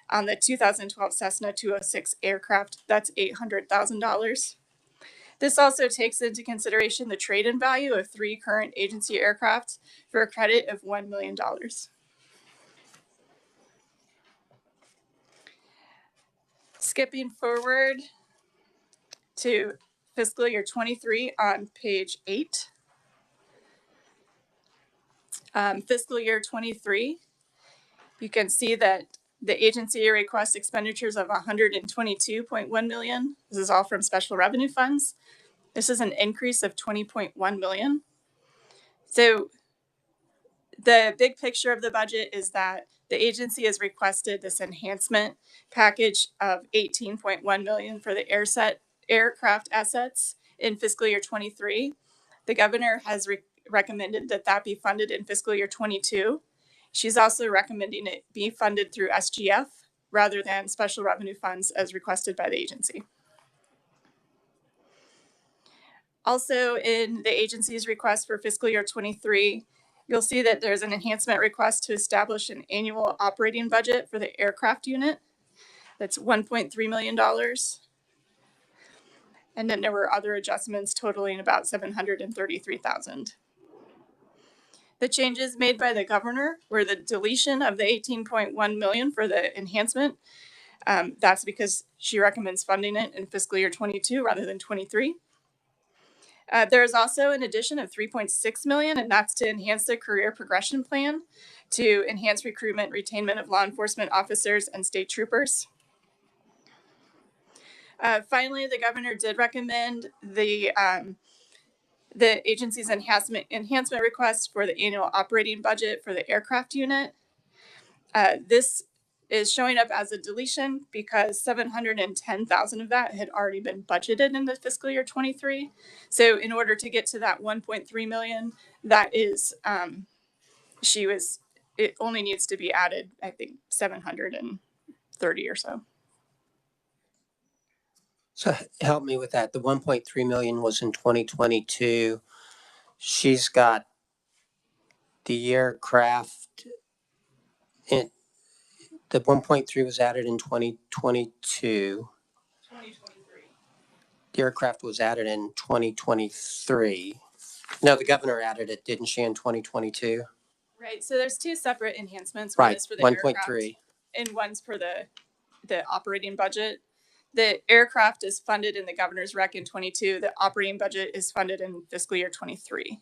on the 2012 Cessna 206 aircraft, that's $800,000. This also takes into consideration the trade-in value of 3 current agency aircraft for a credit of $1 million. Skipping forward to fiscal year 23 on page 8. Fiscal year 23, you can see that the agency requests expenditures of $122.1 million. This is all from special revenue funds. This is an increase of $20.1 million. So the big picture of the budget is that the agency has requested this enhancement package of $18.1 million for the aircraft assets in fiscal year 23. The governor has recommended that that be funded in fiscal year 22. She's also recommending it be funded through SGF rather than special revenue funds as requested by the agency. Also, in the agency's request for fiscal year 23, you'll see that there's an enhancement request to establish an annual operating budget for the aircraft unit. That's $1.3 million. And then there were other adjustments totaling about $733,000. The changes made by the governor were the deletion of the $18.1 million for the enhancement. That's because she recommends funding it in fiscal year 22 rather than 23. There's also an addition of $3.6 million, and that's to enhance the career progression plan to enhance recruitment, retainment of law enforcement officers and state troopers. Finally, the governor did recommend the agency's enhancement request for the annual operating budget for the aircraft unit. This is showing up as a deletion because $710,000 of that had already been budgeted in the fiscal year 23. So in order to get to that $1.3 million, that is, it only needs to be added, I think, 730 or so. So help me with that. The 1.3 million was in 2022. She's got the aircraft in the 1.3 was added in 2022. 2023. The aircraft was added in 2023. No, the governor added it, didn't she, in 2022? Right. So there's two separate enhancements. One Right, is for the 1.3. and one's for the operating budget. The aircraft is funded in the governor's rec in 22. The operating budget is funded in fiscal year 23.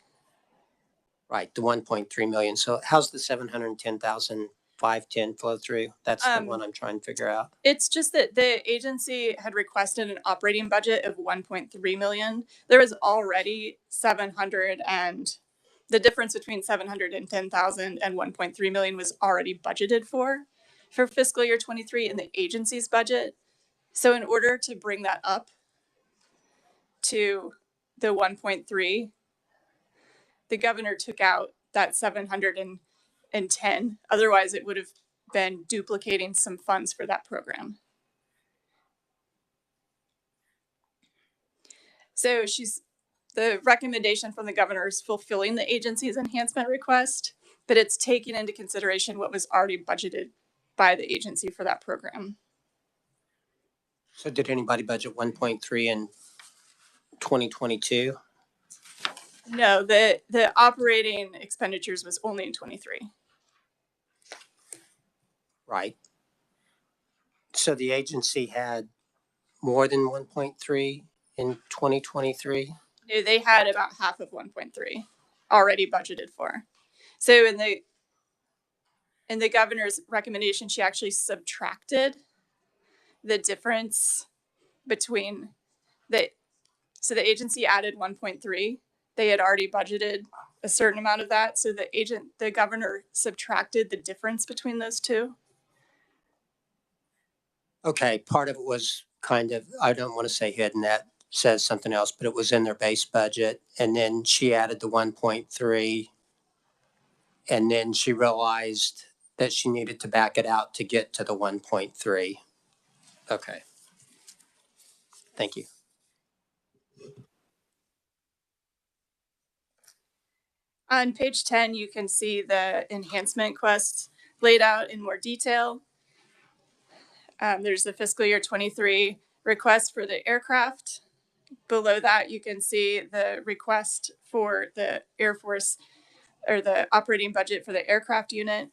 Right, the 1.3 million. So how's the 710,510 flow through? That's the one I'm trying to figure out. It's just that the agency had requested an operating budget of 1.3 million. There was already 700, and the difference between 710,000 and 1.3 million was already budgeted for fiscal year 23 in the agency's budget. So in order to bring that up to the 1.3, the governor took out that 710. Otherwise, it would have been duplicating some funds for that program. So the recommendation from the governor is fulfilling the agency's enhancement request, but it's taking into consideration what was already budgeted by the agency for that program. So did anybody budget 1.3 in 2022? No, the operating expenditures was only in 23. Right. So the agency had more than 1.3 in 2023? No, they had about half of 1.3 already budgeted for. So in the governor's recommendation, she actually subtracted the difference between so the agency added 1.3. They had already budgeted a certain amount of that. So the governor subtracted the difference between those two. Okay, part of it was kind of, I don't want to say hidden, that says something else, but it was in their base budget. And then she added the 1.3. And then she realized that she needed to back it out to get to the 1.3. Okay. Thank you. On page 10, you can see the enhancement requests laid out in more detail. There's the fiscal year 23 request for the aircraft. Below that, you can see the request for the Air Force, or the operating budget for the aircraft unit.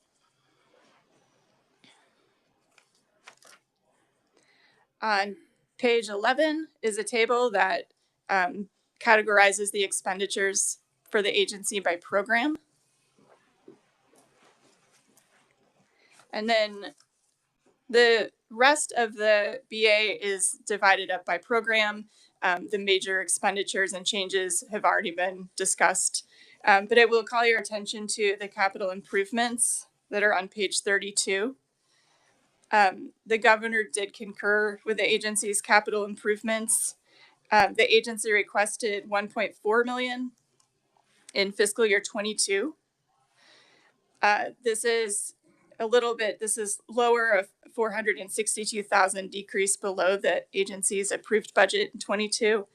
On page 11 is a table that categorizes the expenditures for the agency by program. And then the rest of the BA is divided up by program. The major expenditures and changes have already been discussed. But I will call your attention to the capital improvements that are on page 32. The governor did concur with the agency's capital improvements. The agency requested 1.4 million in fiscal year 22. This is lower of 462,000 decrease below the agency's approved budget in 22.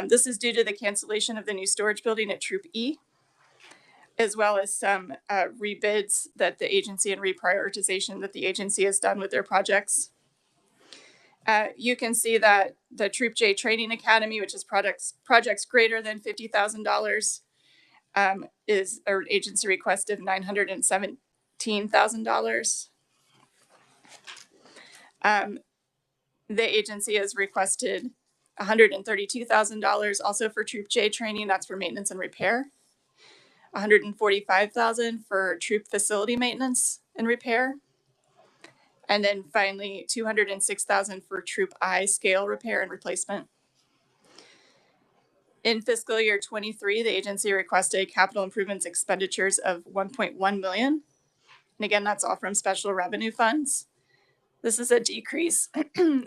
This is due to the cancellation of the new storage building at Troop E, as well as some rebids that the agency and reprioritization that the agency has done with their projects. You can see that the Troop J Training Academy, which is projects greater than $50,000, is an agency request of $917,000. The agency has requested $132,000 also for Troop J training. That's for maintenance and repair. $145,000 for troop facility maintenance and repair. And then finally, $206,000 for Troop I scale repair and replacement. In fiscal year 23, the agency requested capital improvements expenditures of 1.1 million. And again, that's all from special revenue funds. This is a decrease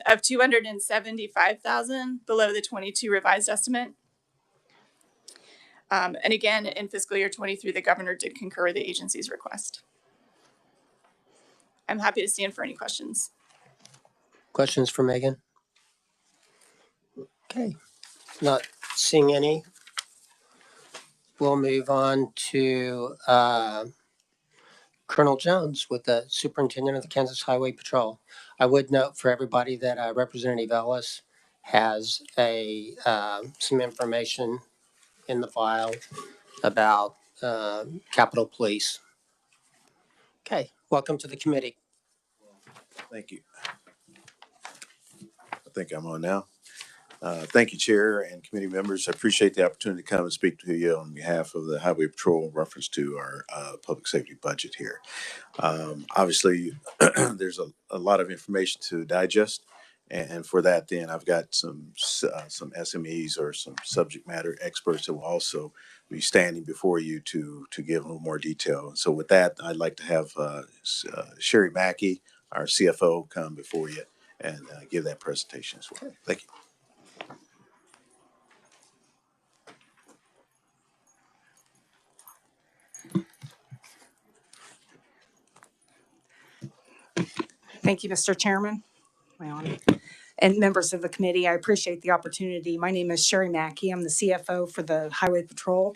of 275,000 below the 22 revised estimate. And again, in fiscal year 23, the governor did concur with the agency's request. I'm happy to stand for any questions. Questions for Megan? Okay, not seeing any. We'll move on to Colonel Jones with the Superintendent of the Kansas Highway Patrol. I would note for everybody that Representative Ellis has some information in the file about Capitol Police. Okay, welcome to the committee. Thank you. I think I'm on now. Thank you, Chair and committee members. I appreciate the opportunity to come and speak to you on behalf of the Highway Patrol in reference to our public safety budget here. Obviously, there's a lot of information to digest. And for that, then I've got some SMEs or some subject matter experts that will also be standing before you to give a little more detail. And so with that, I'd like to have Sherry Mackey, our CFO, come before you and give that presentation as well. Thank you. Thank you, Mr. Chairman. And members of the committee, I appreciate the opportunity. My name is Sherry Mackey. I'm the CFO for the Highway Patrol,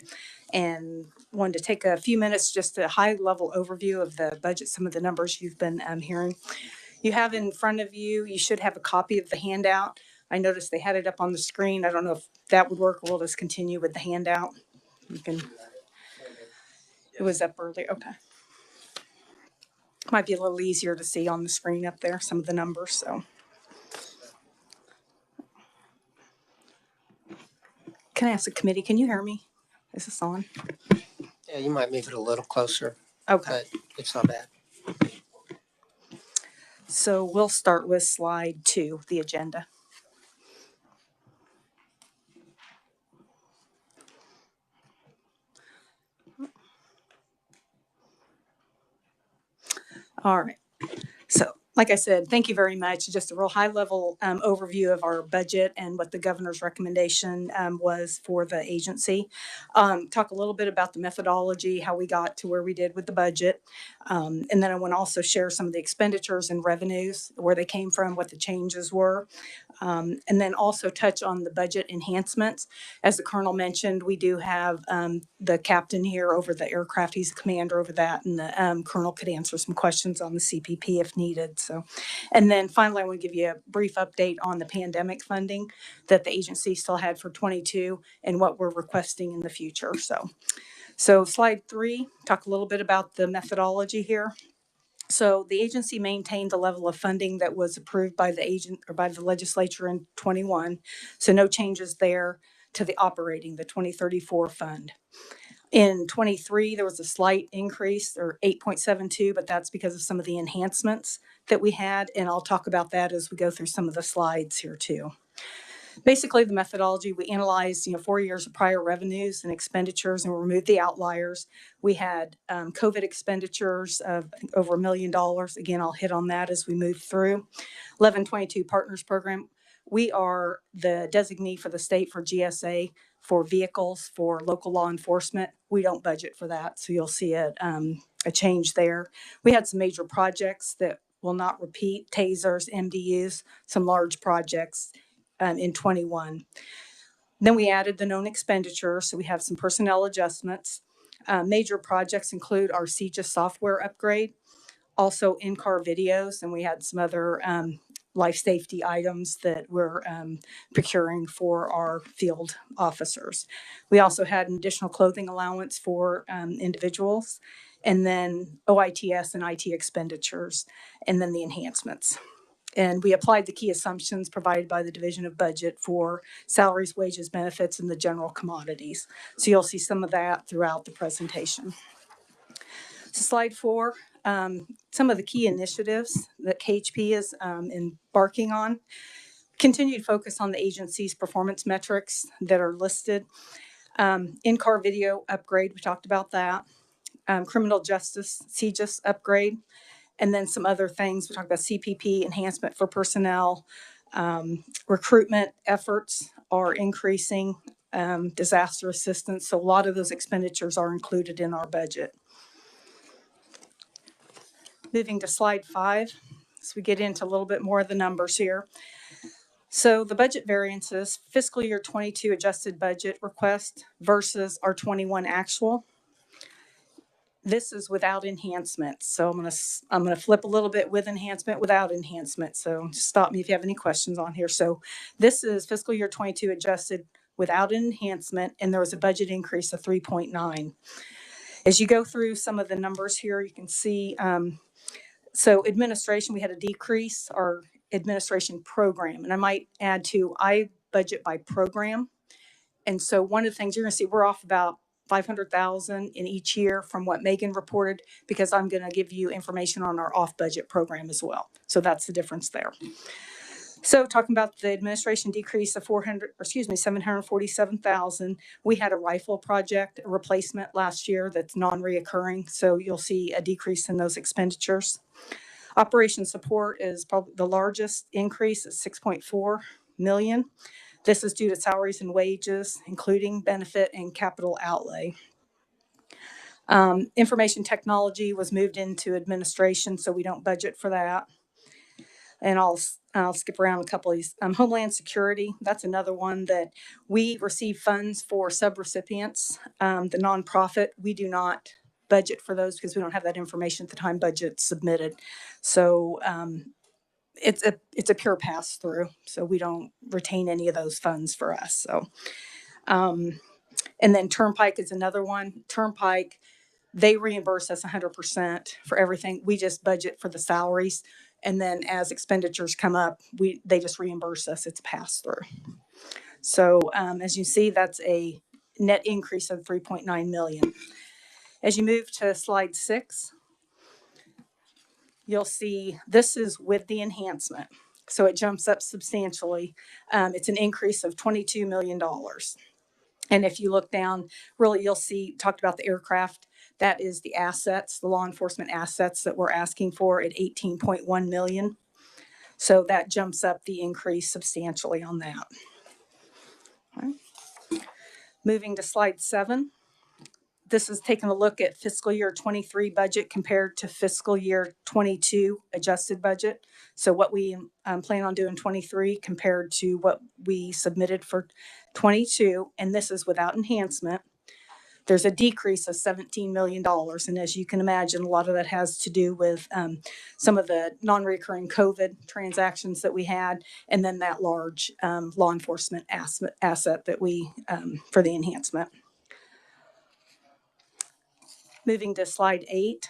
and wanted to take a few minutes just a high-level overview of the budget, some of the numbers you've been hearing. You have in front of you, you should have a copy of the handout. I noticed they had it up on the screen. I don't know if that would work, or we'll just continue with the handout. It was up early, okay. Might be a little easier to see on the screen up there, some of the numbers, so. Can I ask the committee, can you hear me? Is this on? Yeah, you might move it a little closer, Okay. but it's not bad. So we'll start with slide 2, the agenda. All right. So, like I said, thank you very much. Just a real high level overview of our budget and what the governor's recommendation was for the agency. Talk a little bit about the methodology, how we got to where we did with the budget. And then I want to also share some of the expenditures and revenues, where they came from, what the changes were. And then also touch on the budget enhancements. As the colonel mentioned, we do have the captain here over the aircraft. He's the commander over that, and the colonel could answer some questions on the CPP if needed. So, and then finally, I want to give you a brief update on the pandemic funding that the agency still had for 22 and what we're requesting in the future. So slide 3, talk a little bit about the methodology here. So the agency maintained the level of funding that was approved by the by the legislature in 21. So no changes there. to the operating, the 2034 fund. In 23, there was a slight increase, or 8.72, but that's because of some of the enhancements that we had, and I'll talk about that as we go through some of the slides here too. Basically, the methodology, we analyzed 4 years of prior revenues and expenditures and removed the outliers. We had COVID expenditures of I think over $1 million. Again, I'll hit on that as we move through. 1122 Partners Program. We are the designee for the state for GSA for vehicles for local law enforcement. We don't budget for that, so you'll see a change there. We had some major projects that will not repeat, tasers, MDUs, some large projects in 21. Then we added the known expenditures, so we have some personnel adjustments. Major projects include our CJIS software upgrade, also in-car videos, and we had some other life safety items that we're procuring for our field officers. We also had an additional clothing allowance for individuals, and then OITS and IT expenditures, and then the enhancements. And we applied the key assumptions provided by the Division of Budget for salaries, wages, benefits, and the general commodities. So you'll see some of that throughout the presentation. So slide 4, some of the key initiatives that KHP is embarking on. Continued focus on the agency's performance metrics that are listed. In-car video upgrade, we talked about that. Criminal justice, CJIS upgrade. And then some other things. We talked about CPP, enhancement for personnel. Recruitment efforts are increasing. Disaster assistance. So a lot of those expenditures are included in our budget. Moving to slide 5, so we get into a little bit more of the numbers here. So the budget variances, fiscal year 22 adjusted budget request versus our 21 actual. This is without enhancement. So I'm gonna flip a little bit with enhancement, without enhancement. So just stop me if you have any questions on here. So this is fiscal year 22 adjusted without enhancement, and there was a budget increase of 3.9. As you go through some of the numbers here, you can see, so administration, we had a decrease, our administration program, and I might add to, I budget by program. And so one of the things you're gonna see, we're off about 500,000 in each year from what Megan reported, because I'm going to give you information on our off-budget program as well. So that's the difference there. So talking about the administration decrease of 747,000. We had a rifle project, a replacement last year that's non-reoccurring. So you'll see a decrease in those expenditures. Operation support is probably the largest increase at 6.4 million. This is due to salaries and wages, including benefit and capital outlay. Information technology was moved into administration, so we don't budget for that. And I'll skip around a couple of these. Homeland Security, that's another one that we receive funds for subrecipients. The nonprofit, we do not budget for those because we don't have that information at the time budget's submitted. So it's a pure pass through, so we don't retain any of those funds for us. So, and then Turnpike is another one. Turnpike, they reimburse us 100% for everything. We just budget for the salaries, and then as expenditures come up, they just reimburse us. It's a pass through. So as you see, that's a net increase of 3.9 million. As you move to slide 6. You'll see this is with the enhancement. So it jumps up substantially. It's an increase of $22 million. And if you look down, really you'll see, talked about the aircraft, that is the assets, the law enforcement assets that we're asking for at 18.1 million. So that jumps up the increase substantially on that. All right. Moving to slide 7. This is taking a look at fiscal year 23 budget compared to fiscal year 22 adjusted budget. So what we plan on doing 23 compared to what we submitted for 22, and this is without enhancement. There's a decrease of $17 million. And as you can imagine, a lot of that has to do with some of the non-recurring COVID transactions that we had, and then that large law enforcement asset that we, for the enhancement. Moving to slide 8,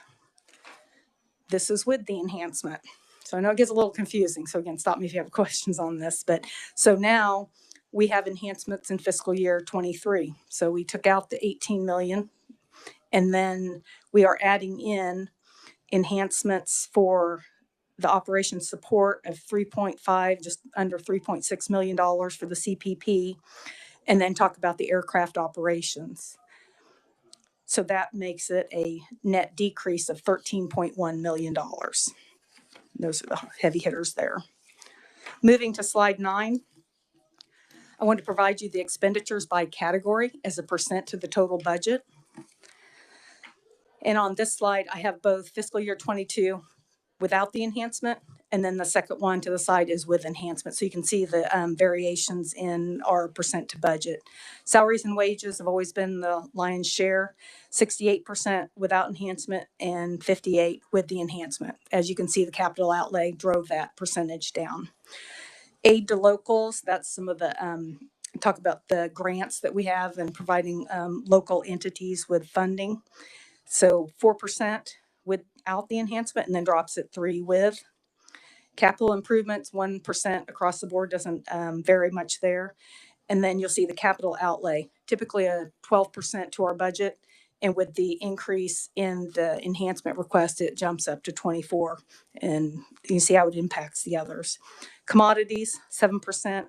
this is with the enhancement. So I know it gets a little confusing. So again, stop me if you have questions on this. But so now we have enhancements in fiscal year 23. So we took out the 18 million, and then we are adding in enhancements for the operation support of 3.5, just under $3.6 million for the CPP, and then talk about the aircraft operations. So that makes it a net decrease of $13.1 million. Those are the heavy hitters there. Moving to slide 9, I want to provide you the expenditures by category as a percent to the total budget. And on this slide, I have both fiscal year 22 without the enhancement, and then the second one to the side is with enhancement. So you can see the variations in our percent to budget. Salaries and wages have always been the lion's share, 68% without enhancement and 58% with the enhancement. As you can see, the capital outlay drove that percentage down. Aid to locals, that's some of the, talk about the grants that we have and providing local entities with funding. So 4% without the enhancement, and then drops at 3% with. Capital improvements, 1% across the board, doesn't vary much there. And then you'll see the capital outlay, typically a 12% to our budget. And with the increase in the enhancement request, it jumps up to 24%. And you can see how it impacts the others. Commodities, 7%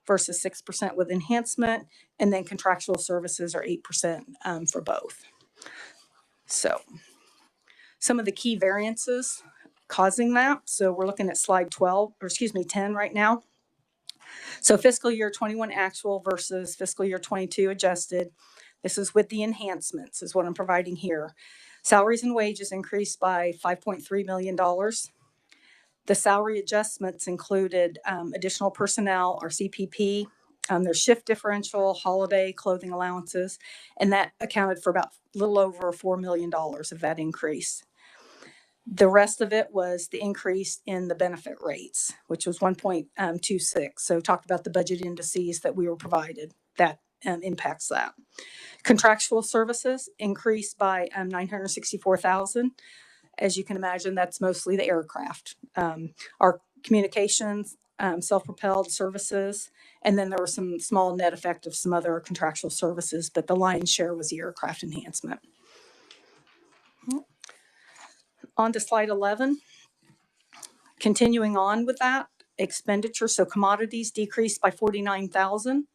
versus 6% with enhancement. And then contractual services are 8% for both. So some of the key variances causing that. So we're looking at slide 10 right now. So fiscal year 21 actual versus fiscal year 22 adjusted. This is with the enhancements is what I'm providing here. Salaries and wages increased by $5.3 million. The salary adjustments included additional personnel, or CPP, their shift differential, holiday, clothing allowances, and that accounted for about a little over $4 million of that increase. The rest of it was the increase in the benefit rates, which was 1.26. So talked about the budget indices that we were provided. That impacts that. Contractual services increased by $964,000. As you can imagine, that's mostly the aircraft. Our communications, self-propelled services, and then there was some small net effect of some other contractual services, but the lion's share was the aircraft enhancement. On to slide 11. Continuing on with that, expenditures. So commodities decreased by $49,000.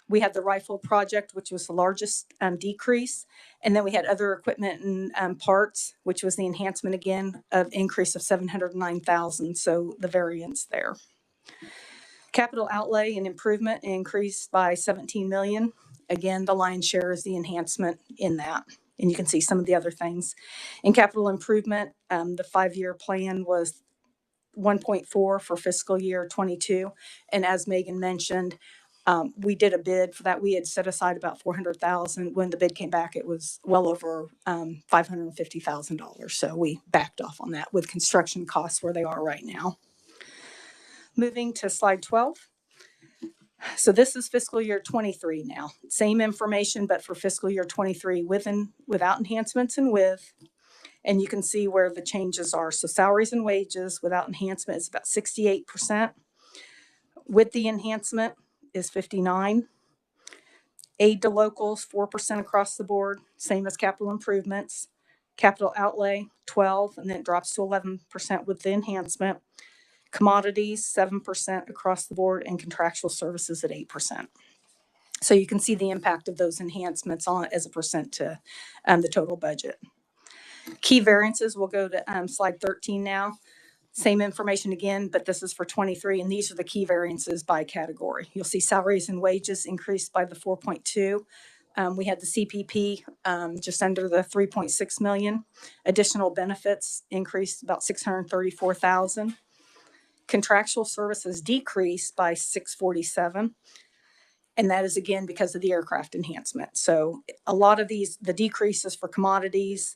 We had the rifle project, which was the largest decrease. And then we had other equipment and parts, which was the enhancement again of increase of $709,000. So the variance there. Capital outlay and improvement increased by $17 million. Again, the lion's share is the enhancement in that. And you can see some of the other things. In capital improvement, the 5-year plan was 1.4 for fiscal year 22. And as Megan mentioned, we did a bid for that. We had set aside about $400,000. When the bid came back, it was well over $550,000. So we backed off on that with construction costs where they are right now. Moving to slide 12. So this is fiscal year 23 now. Same information, but for fiscal year 23 without enhancements and with. And you can see where the changes are. So salaries and wages without enhancement is about 68%. With the enhancement is 59%. Aid to locals, 4% across the board, same as capital improvements. Capital outlay, 12%, and then it drops to 11% with the enhancement. Commodities, 7% across the board, and contractual services at 8%. So you can see the impact of those enhancements on as a percent to the total budget. Key variances, we'll go to slide 13 now. Same information again, but this is for 23, and these are the key variances by category. You'll see salaries and wages increased by the 4.2. We had the CPP just under the 3.6 million. Additional benefits increased about 634,000. Contractual services decreased by 647. And that is again because of the aircraft enhancement. So a lot of these, the decreases for commodities,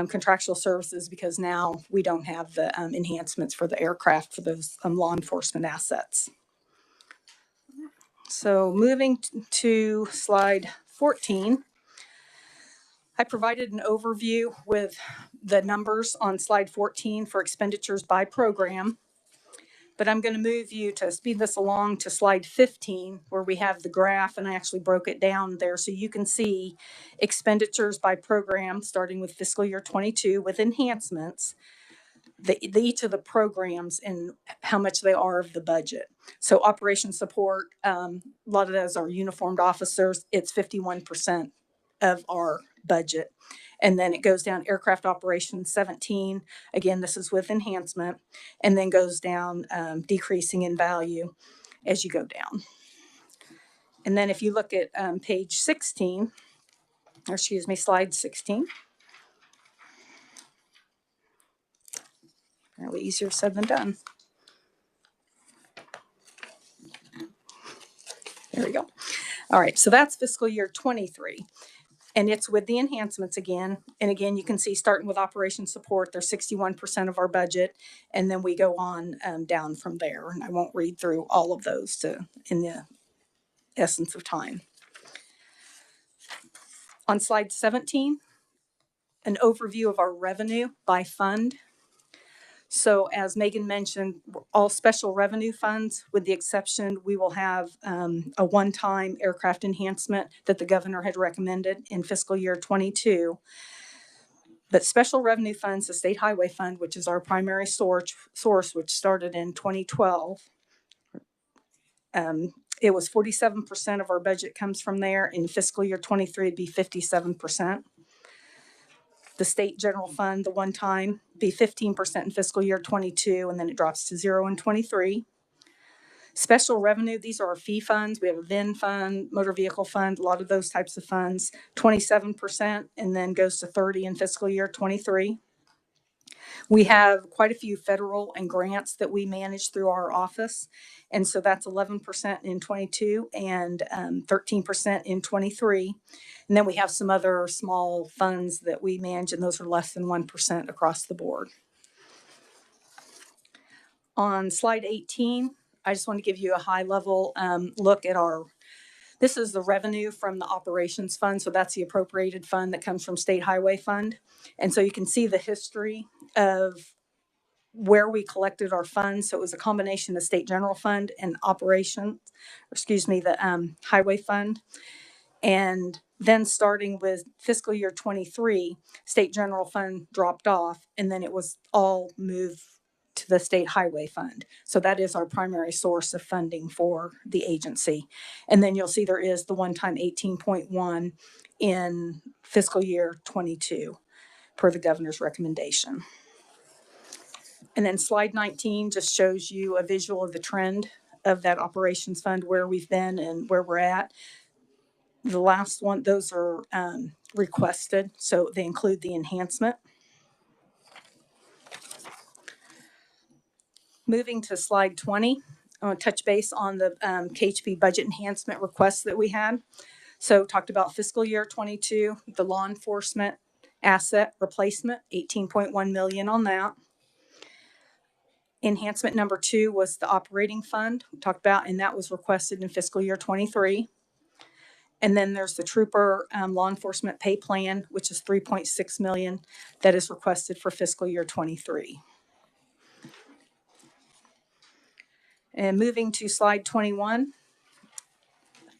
contractual services, because now we don't have the enhancements for the aircraft for those law enforcement assets. So moving to slide 14, I provided an overview with the numbers on slide 14 for expenditures by program. But I'm going to move you to speed this along to slide 15, where we have the graph, and I actually broke it down there so you can see expenditures by program, starting with fiscal year 22 with enhancements, each of the programs and how much they are of the budget. So operation support, a lot of those are uniformed officers. It's 51% of our budget. And then it goes down aircraft operations 17. Again, this is with enhancement, and then goes down decreasing in value as you go down. And then if you look at page 16, or excuse me, slide 16. Apparently easier said than done. There we go. All right, so that's fiscal year 23. And it's with the enhancements again. And again, you can see starting with operation support, they're 61% of our budget. And then we go on down from there. And I won't read through all of those in the essence of time. On slide 17, an overview of our revenue by fund. So as Megan mentioned, all special revenue funds, with the exception, we will have a one-time aircraft enhancement that the governor had recommended in fiscal year 22. But special revenue funds, the state highway fund, which is our primary source, which started in 2012. It was 47% of our budget comes from there. In fiscal year 23, it'd be 57%. The state general fund, the one time, be 15% in fiscal year 22, and then it drops to 0 in 23. Special revenue, these are our fee funds. We have a VIN fund, motor vehicle fund, a lot of those types of funds, 27%, and then goes to 30 in fiscal year 23. We have quite a few federal and grants that we manage through our office. And so that's 11% in 22 and 13% in 23. And then we have some other small funds that we manage, and those are less than 1% across the board. On slide 18, I just want to give you a high level look at this is the revenue from the operations fund. So that's the appropriated fund that comes from state highway fund. And so you can see the history of where we collected our funds. So it was a combination of state general fund and the highway fund. And then starting with fiscal year 23, state general fund dropped off, and then it was all moved to the state highway fund. So that is our primary source of funding for the agency. And then you'll see there is the one-time 18.1 in fiscal year 22 per the governor's recommendation. And then slide 19 just shows you a visual of the trend of that operations fund, where we've been and where we're at. The last one, those are requested, so they include the enhancement. Moving to slide 20, I want to touch base on the KHP budget enhancement requests that we had. So talked about fiscal year 22, the law enforcement asset replacement, 18.1 million on that. Enhancement number 2 was the operating fund we talked about, and that was requested in fiscal year 23. And then there's the trooper law enforcement pay plan, which is 3.6 million that is requested for fiscal year 23. And moving to slide 21,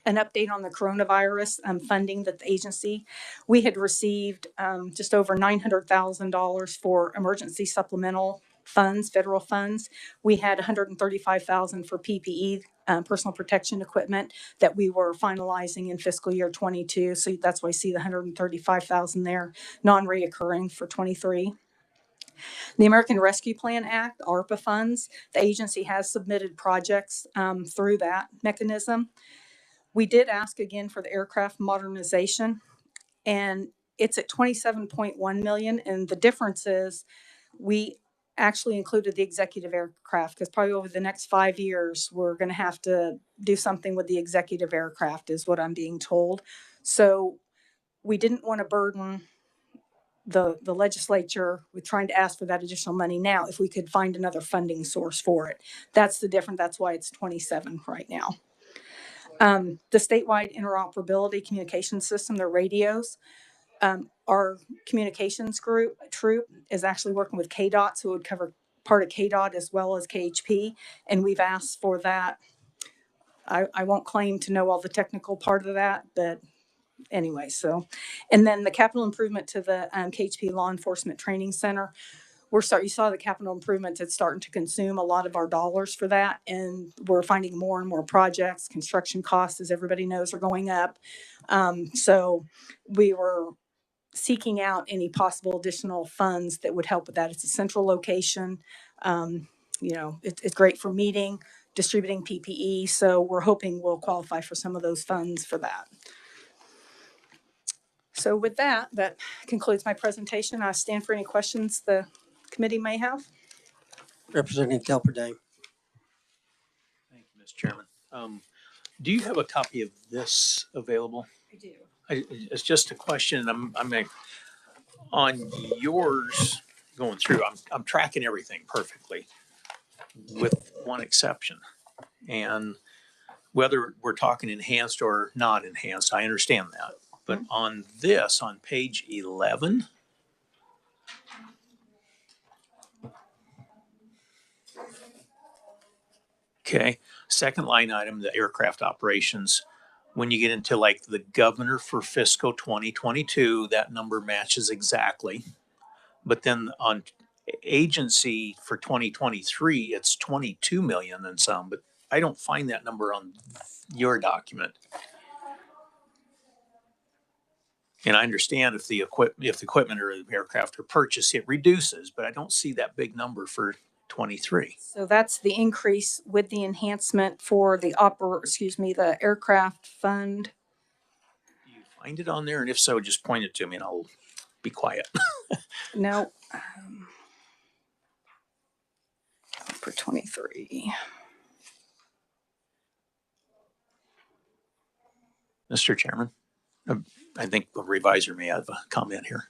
an update on the coronavirus funding that the agency, we had received just over $900,000 for emergency supplemental funds, federal funds. We had $135,000 for PPE, personal protection equipment, that we were finalizing in fiscal year 22. So that's why I see the $135,000 there, non-reoccurring for 23. The American Rescue Plan Act, ARPA funds, the agency has submitted projects through that mechanism. We did ask again for the aircraft modernization, and it's at 27.1 million. And the difference is we actually included the executive aircraft, because probably over the next 5 years, we're going to have to do something with the executive aircraft, is what I'm being told. So we didn't want to burden the legislature with trying to ask for that additional money now if we could find another funding source for it. That's the difference. That's why it's 27 right now. The statewide interoperability communication system, the radios, our communications troop is actually working with KDOT, so it would cover part of KDOT as well as KHP, and we've asked for that. I won't claim to know all the technical part of that, but anyway, so. And then the capital improvement to the KHP Law Enforcement Training Center. You saw the capital improvements, it's starting to consume a lot of our dollars for that. And we're finding more and more projects. Construction costs, as everybody knows, are going up. So we were seeking out any possible additional funds that would help with that. It's a central location. It's great for meeting, distributing PPE. So we're hoping we'll qualify for some of those funds for that. So with that concludes my presentation. I stand for any questions the committee may have. Representative Delperdane. Thank you, Mr. Chairman. Do you have a copy of this available? I do. It's just a question. I'm on yours going through. I'm tracking everything perfectly, with one exception. And whether we're talking enhanced or not enhanced, I understand that. But on this, on page 11, okay, second line item, the aircraft operations. When you get into like the governor for fiscal 2022, that number matches exactly. But then on agency for 2023, it's 22 million and some, but I don't find that number on your document. And I understand if the equipment or the aircraft are purchased, it reduces, but I don't see that big number for 23. So that's the increase with the enhancement for the the aircraft fund. Do you find it on there? And if so, just point it to me and I'll be quiet. No. For 23. Mr. Chairman, I think the reviser may have a comment here.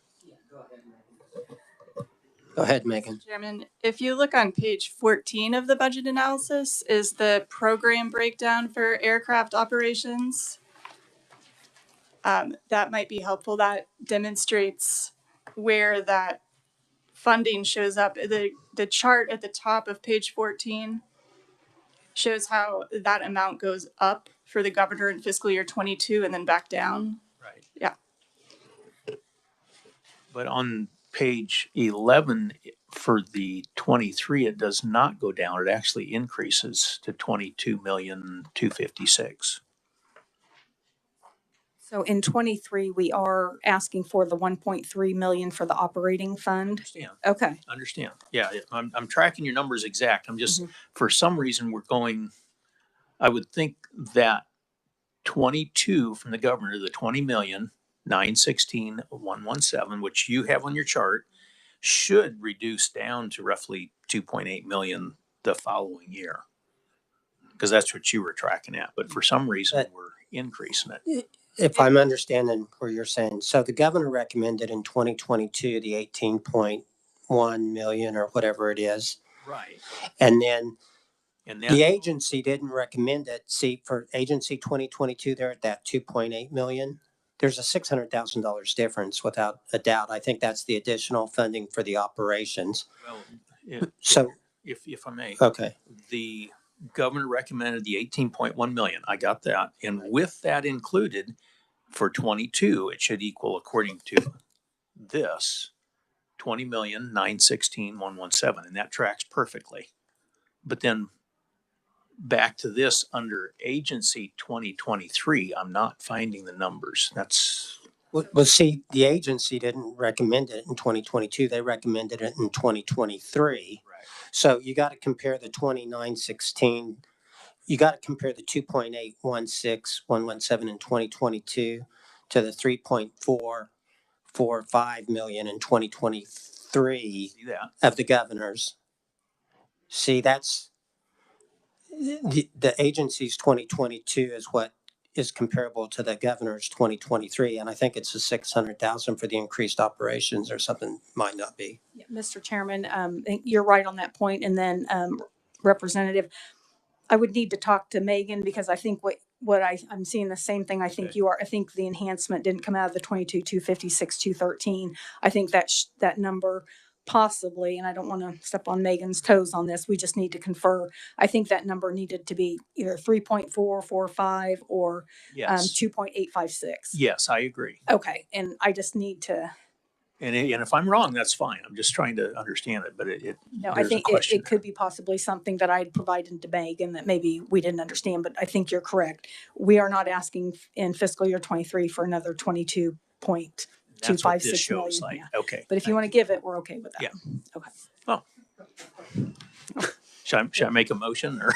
Go ahead, Megan. Chairman, if you look on page 14 of the budget analysis is the program breakdown for aircraft operations. That might be helpful. That demonstrates where that funding shows up. The chart at the top of page 14 shows how that amount goes up for the governor in fiscal year 22 and then back down. Right. Yeah. But on page 11 for the 23, it does not go down. It actually increases to 22,256,000. So in 23, we are asking for the 1.3 million for the operating fund. Understand? Okay. Understand? Yeah, I'm tracking your numbers exact. I'm just for some reason we're going. I would think that 22 from the governor, the 20,916,117, which you have on your chart, should reduce down to roughly 2.8 million the following year, because that's what you were tracking at. But for some reason, we're increasing it. If I'm understanding where you're saying, so the governor recommended in 2022 the 18.1 million or whatever it is, Right. and then And the agency didn't recommend it. See, for agency 2022, they're at that 2.8 million. There's a $600,000 difference without a doubt. I think that's the additional funding for the operations. well, if I may, Okay. the governor recommended the 18.1 million. I got that. And with that included for 22, it should equal, according to this, 20,916,117. And that tracks perfectly. But then back to this under agency 2023, I'm not finding the numbers. That's Well, see, the agency didn't recommend it in 2022. They recommended it in 2023. right. So you got to compare the 2916. You got to compare the 2.816117 in 2022 to the 3.445 million in 2023 See that? of the governor's. See, that's the agency's 2022 is what is comparable to the governor's 2023, and I think it's a 600,000 for the increased operations or something. Might not be. Yeah, Mr. Chairman, you're right on that point. And then Representative, I would need to talk to Megan because I think I'm seeing the same thing. I think Okay. you are. I think the enhancement didn't come out of the 22,256,213. I think that number possibly, and I don't want to step on Megan's toes on this, we just need to confer. I think that number needed to be either 3.445 or Yes. 2.856. Yes, I agree. Okay, and I just need to, And if I'm wrong, that's fine. I'm just trying to understand it, but no, I there's a think question it could be possibly something that I'd provided to Megan that maybe we didn't understand, but I think you're correct. We are not asking in fiscal year 23 for another 22.256 That's what this shows million. like. Yeah. Okay. But if you want to give it, we're okay with that. Yeah. Okay. Oh. Should I make a motion or?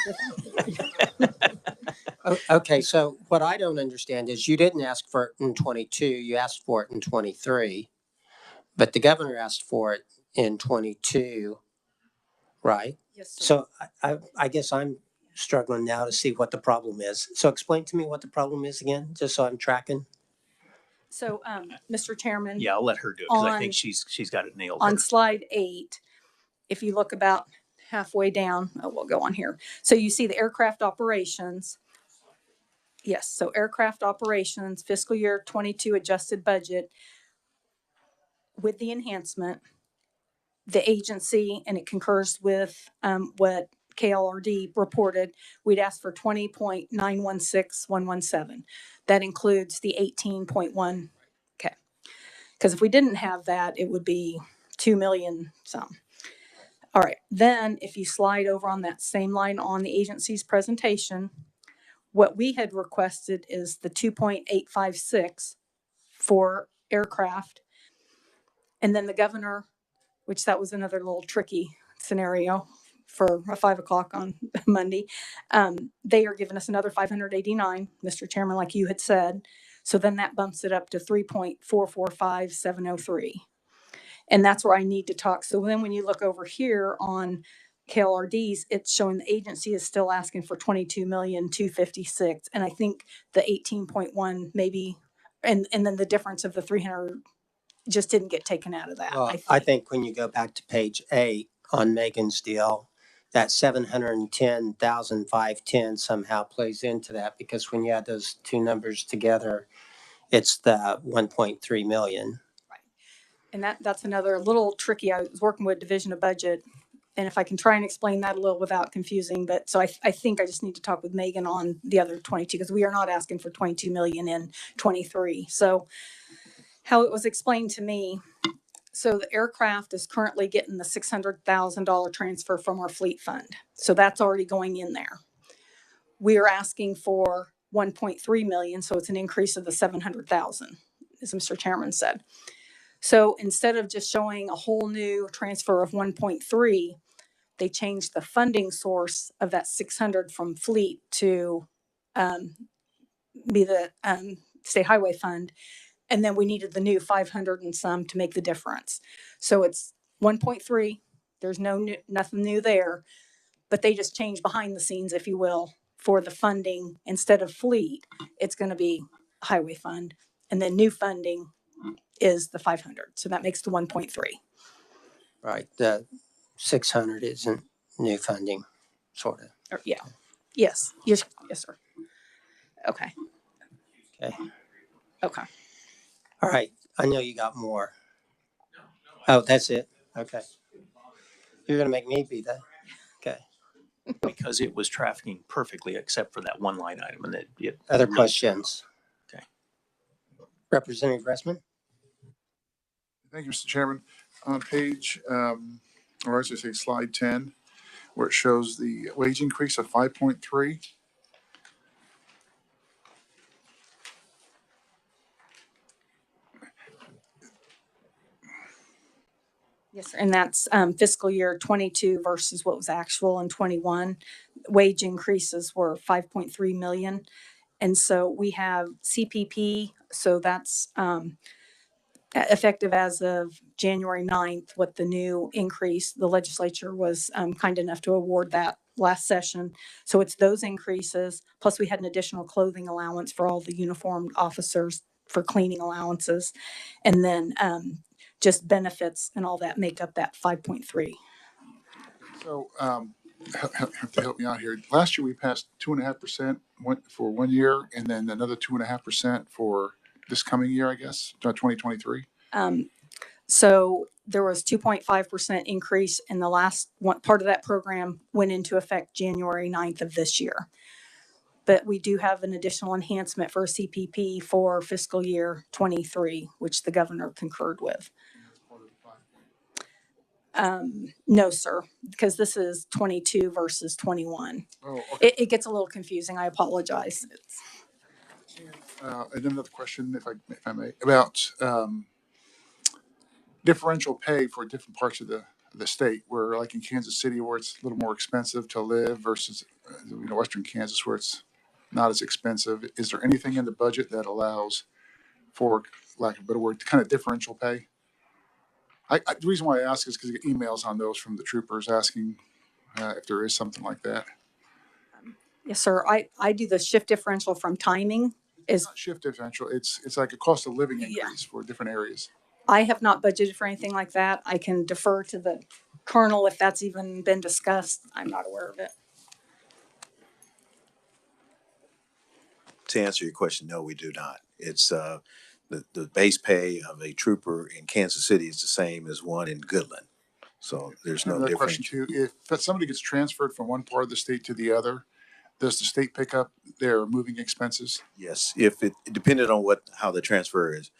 Okay, so what I don't understand is you didn't ask for it in 22, you asked for it in 23, but the governor asked for it in 22, right? Yes, sir. So I guess I'm struggling now to see what the problem is. So explain to me what the problem is again, just so I'm tracking. So, Mr. Chairman. Yeah, I'll let her do it because I On- think she's got it nailed. On there. slide 8, if you look about halfway down, we'll go on here. So you see the aircraft operations. Yes, so aircraft operations, fiscal year 22 adjusted budget with the enhancement, the agency, and it concurs with what KLRD reported, we'd ask for 20.916117. That includes the 18.1. Okay. Because if we didn't have that, it would be 2 million some. All right, then if you slide over on that same line on the agency's presentation, what we had requested is the 2.856 for aircraft. And then the governor, which that was another little tricky scenario for a 5 o'clock on Monday. They are giving us another 589, Mr. Chairman, like you had said. So then that bumps it up to 3.445703. And that's where I need to talk. So then when you look over here on KLRD's, it's showing the agency is still asking for 22,256,000. And I think the 18.1 maybe, and then the difference of the 300 just didn't get taken out of that. Well, I think when you go back to page 8 on Megan's deal, that 710,510 somehow plays into that because when you add those two numbers together, it's the 1.3 million. And that's another little tricky. I was working with Division of Budget, and if I can try and explain that a little without confusing, but so I think I just need to talk with Megan on the other 22 because we are not asking for 22 million in 23. So how it was explained to me, so the aircraft is currently getting the $600,000 transfer from our fleet fund. So that's already going in there. We are asking for 1.3 million, so it's an increase of the 700,000, as Mr. Chairman said. So instead of just showing a whole new transfer of 1.3, they changed the funding source of that 600 from fleet to be the state highway fund. And then we needed the new 500 and some to make the difference. So it's 1.3. There's nothing new there, but they just changed behind the scenes, if you will, for the funding. Instead of fleet, it's going to be highway fund, and then new funding is the 500. So that makes the 1.3. Right. The 600 isn't new funding, sort of. Yeah. Yes. Yes, sir. Okay. Okay. Okay. All right. I know you got more. Oh, that's it. Okay. You're going to make me be that. Okay. Because it was trafficking perfectly except for that one line item and it Other really- questions? Okay. Representative Ressman? Thank you, Mr. Chairman. On page, or I should say slide 10, where it shows the wage increase of 5.3. Yes, sir. And that's fiscal year 22 versus what was actual in 21. Wage increases were 5.3 million. And so we have CPP. So that's effective as of January 9th, what the new increase, the legislature was kind enough to award that last session. So it's those increases. Plus we had an additional clothing allowance for all the uniformed officers for cleaning allowances. And then just benefits and all that make up that 5.3. So have to help me out here. Last year we passed 2.5% for 1 year, and then another 2.5% for this coming year, I guess, 2023. So there was 2.5% increase in the last one. Part of that program went into effect January 9th of this year. But we do have an additional enhancement for CPP for fiscal year 23, which the governor concurred with. No, sir, because this is 22 versus 21. Oh, okay. It gets a little confusing. I apologize. And then another question, if I may, about differential pay for different parts of the state, where like in Kansas City, where it's a little more expensive to live versus Western Kansas, where it's not as expensive. Is there anything in the budget that allows for, lack of a better word, kind of differential pay? The reason why I ask is because I get emails on those from the troopers asking if there is something like that. Yes, sir. I do the shift differential from timing. It's not shift differential. It's like a cost of living increase Yeah. for different areas. I have not budgeted for anything like that. I can defer to the colonel if that's even been discussed. I'm not aware of it. To answer your question, no, we do not. It's the base pay of a trooper in Kansas City is the same as one in Goodland. So there's no Another difference. question too: if somebody gets transferred from one part of the state to the other, does the state pick up their moving expenses? Yes, if it depended on how the transfer is.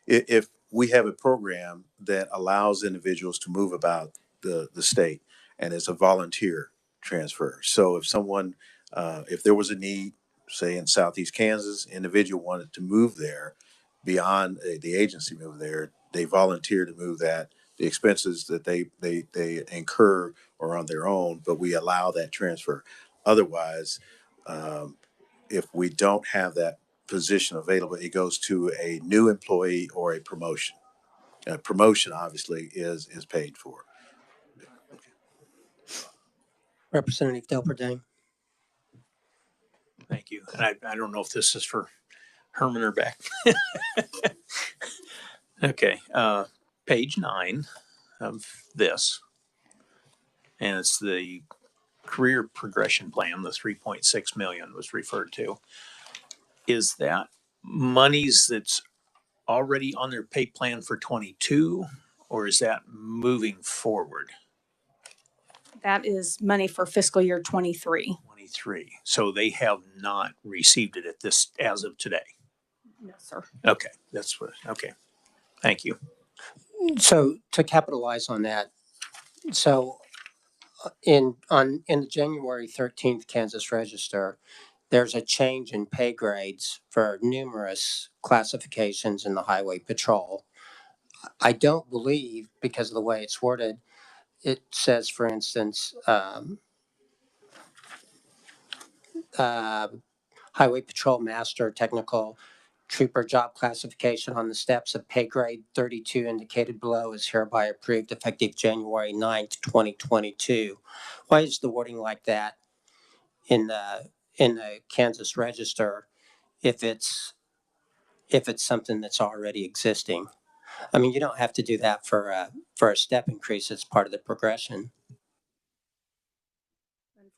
If we have a program that allows individuals to move about the state, and it's a volunteer transfer. So if someone, if there was a need, say in Southeast Kansas, individual wanted to move there beyond the agency move there, they volunteer to move that. The expenses that they incur are on their own, but we allow that transfer. Otherwise, if we don't have that position available, it goes to a new employee or a promotion. A promotion obviously is paid for. Representative Delperdane. Thank you. And I don't know if this is for Herman or Beck. Okay, page 9 of this, and it's the career progression plan. The 3.6 million was referred to. Is that monies that's already on their pay plan for 22, or is that moving forward? That is money for fiscal year 23. 23. So they have not received it at this as of today. No, sir. Okay, that's what. Okay, thank you. So to capitalize on that, so in the January 13th Kansas Register, there's a change in pay grades for numerous classifications in the Highway Patrol. I don't believe, because of the way it's worded, it says, for instance, Highway Patrol Master Technical Trooper job classification on the steps of pay grade 32 indicated below is hereby approved effective January 9th, 2022. Why is the wording like that in the Kansas Register if it's something that's already existing? I mean, you don't have to do that for a step increase. It's part of the progression.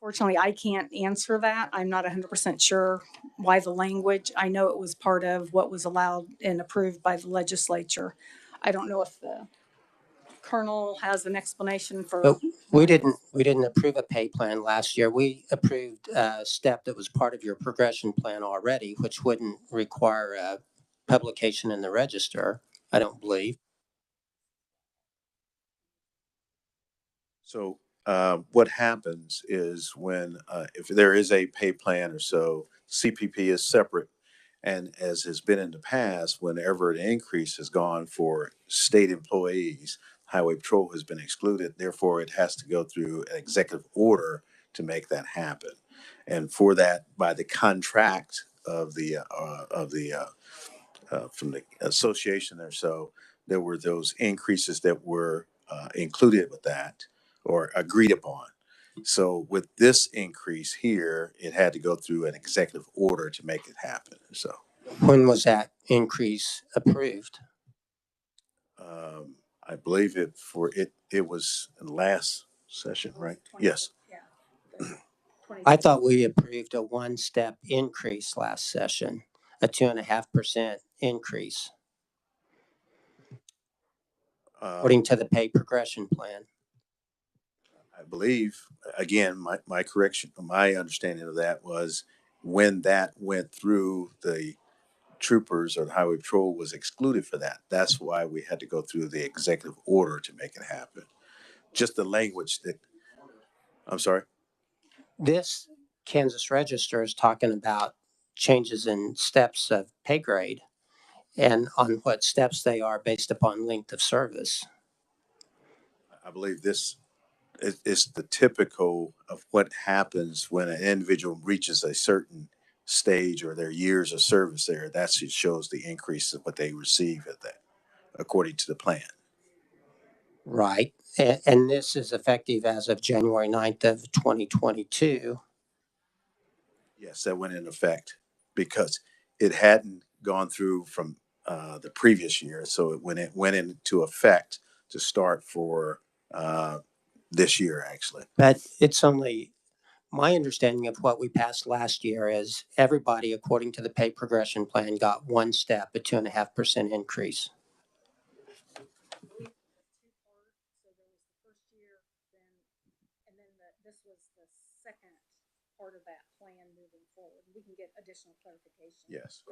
Unfortunately, I can't answer that. I'm not 100% sure why the language. I know it was part of what was allowed and approved by the legislature. I don't know if the colonel has an explanation for. But we didn't approve a pay plan last year. We approved a step that was part of your progression plan already, which wouldn't require a publication in the register, I don't believe. So what happens is when, if there is a pay plan or so, CPP is separate. And as has been in the past, whenever an increase has gone for state employees, Highway Patrol has been excluded. Therefore, it has to go through an executive order to make that happen. And for that, by the contract of from the association or so, there were those increases that were included with that or agreed upon. So with this increase here, it had to go through an executive order to make it happen. So When was that increase approved? I believe it was in last session, right? Yes. I thought we approved a one-step increase last session, a 2.5% increase. according to the pay progression plan. I believe, again, my correction, my understanding of that was when that went through, the troopers or the highway patrol was excluded for that. That's why we had to go through the executive order to make it happen. Just the language that, I'm sorry. This Kansas Register is talking about changes in steps of pay grade and on what steps they are based upon length of service. I believe this is the typical of what happens when an individual reaches a certain stage or their years of service there. That's it shows the increase of what they receive at that, according to the plan. Right. And this is effective as of January 9th of 2022. Yes, that went in effect because it hadn't gone through from the previous year. So it went into effect to start for this year, actually. But it's only, my understanding of what we passed last year is everybody, according to the pay progression plan, got one step, a 2.5% increase. This was the second part of that plan moving forward. We can get additional clarification. Yes.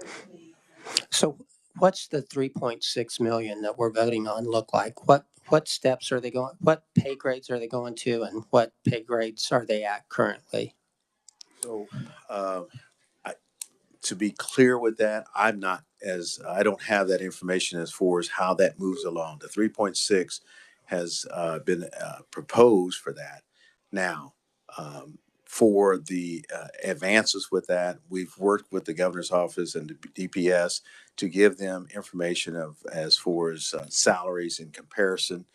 So what's the 3.6 million that we're voting on look like? What steps are they going, what pay grades are they going to, and what pay grades are they at currently? So to be clear with that, I don't have that information as far as how that moves along. The 3.6 has been proposed for that. Now, for the advances with that, we've worked with the governor's office and the DPS to give them information of as far as salaries in comparison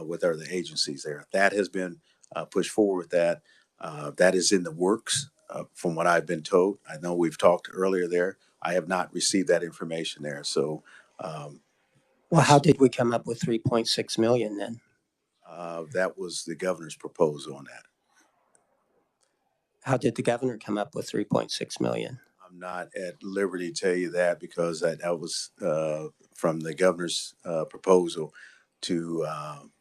with other agencies there. That has been pushed forward with that. That is in the works. From what I've been told, I know we've talked earlier there. I have not received that information there. So, Well, how did we come up with 3.6 million then? that was the governor's proposal on that. How did the governor come up with 3.6 million? I'm not at liberty to tell you that because that was from the governor's proposal to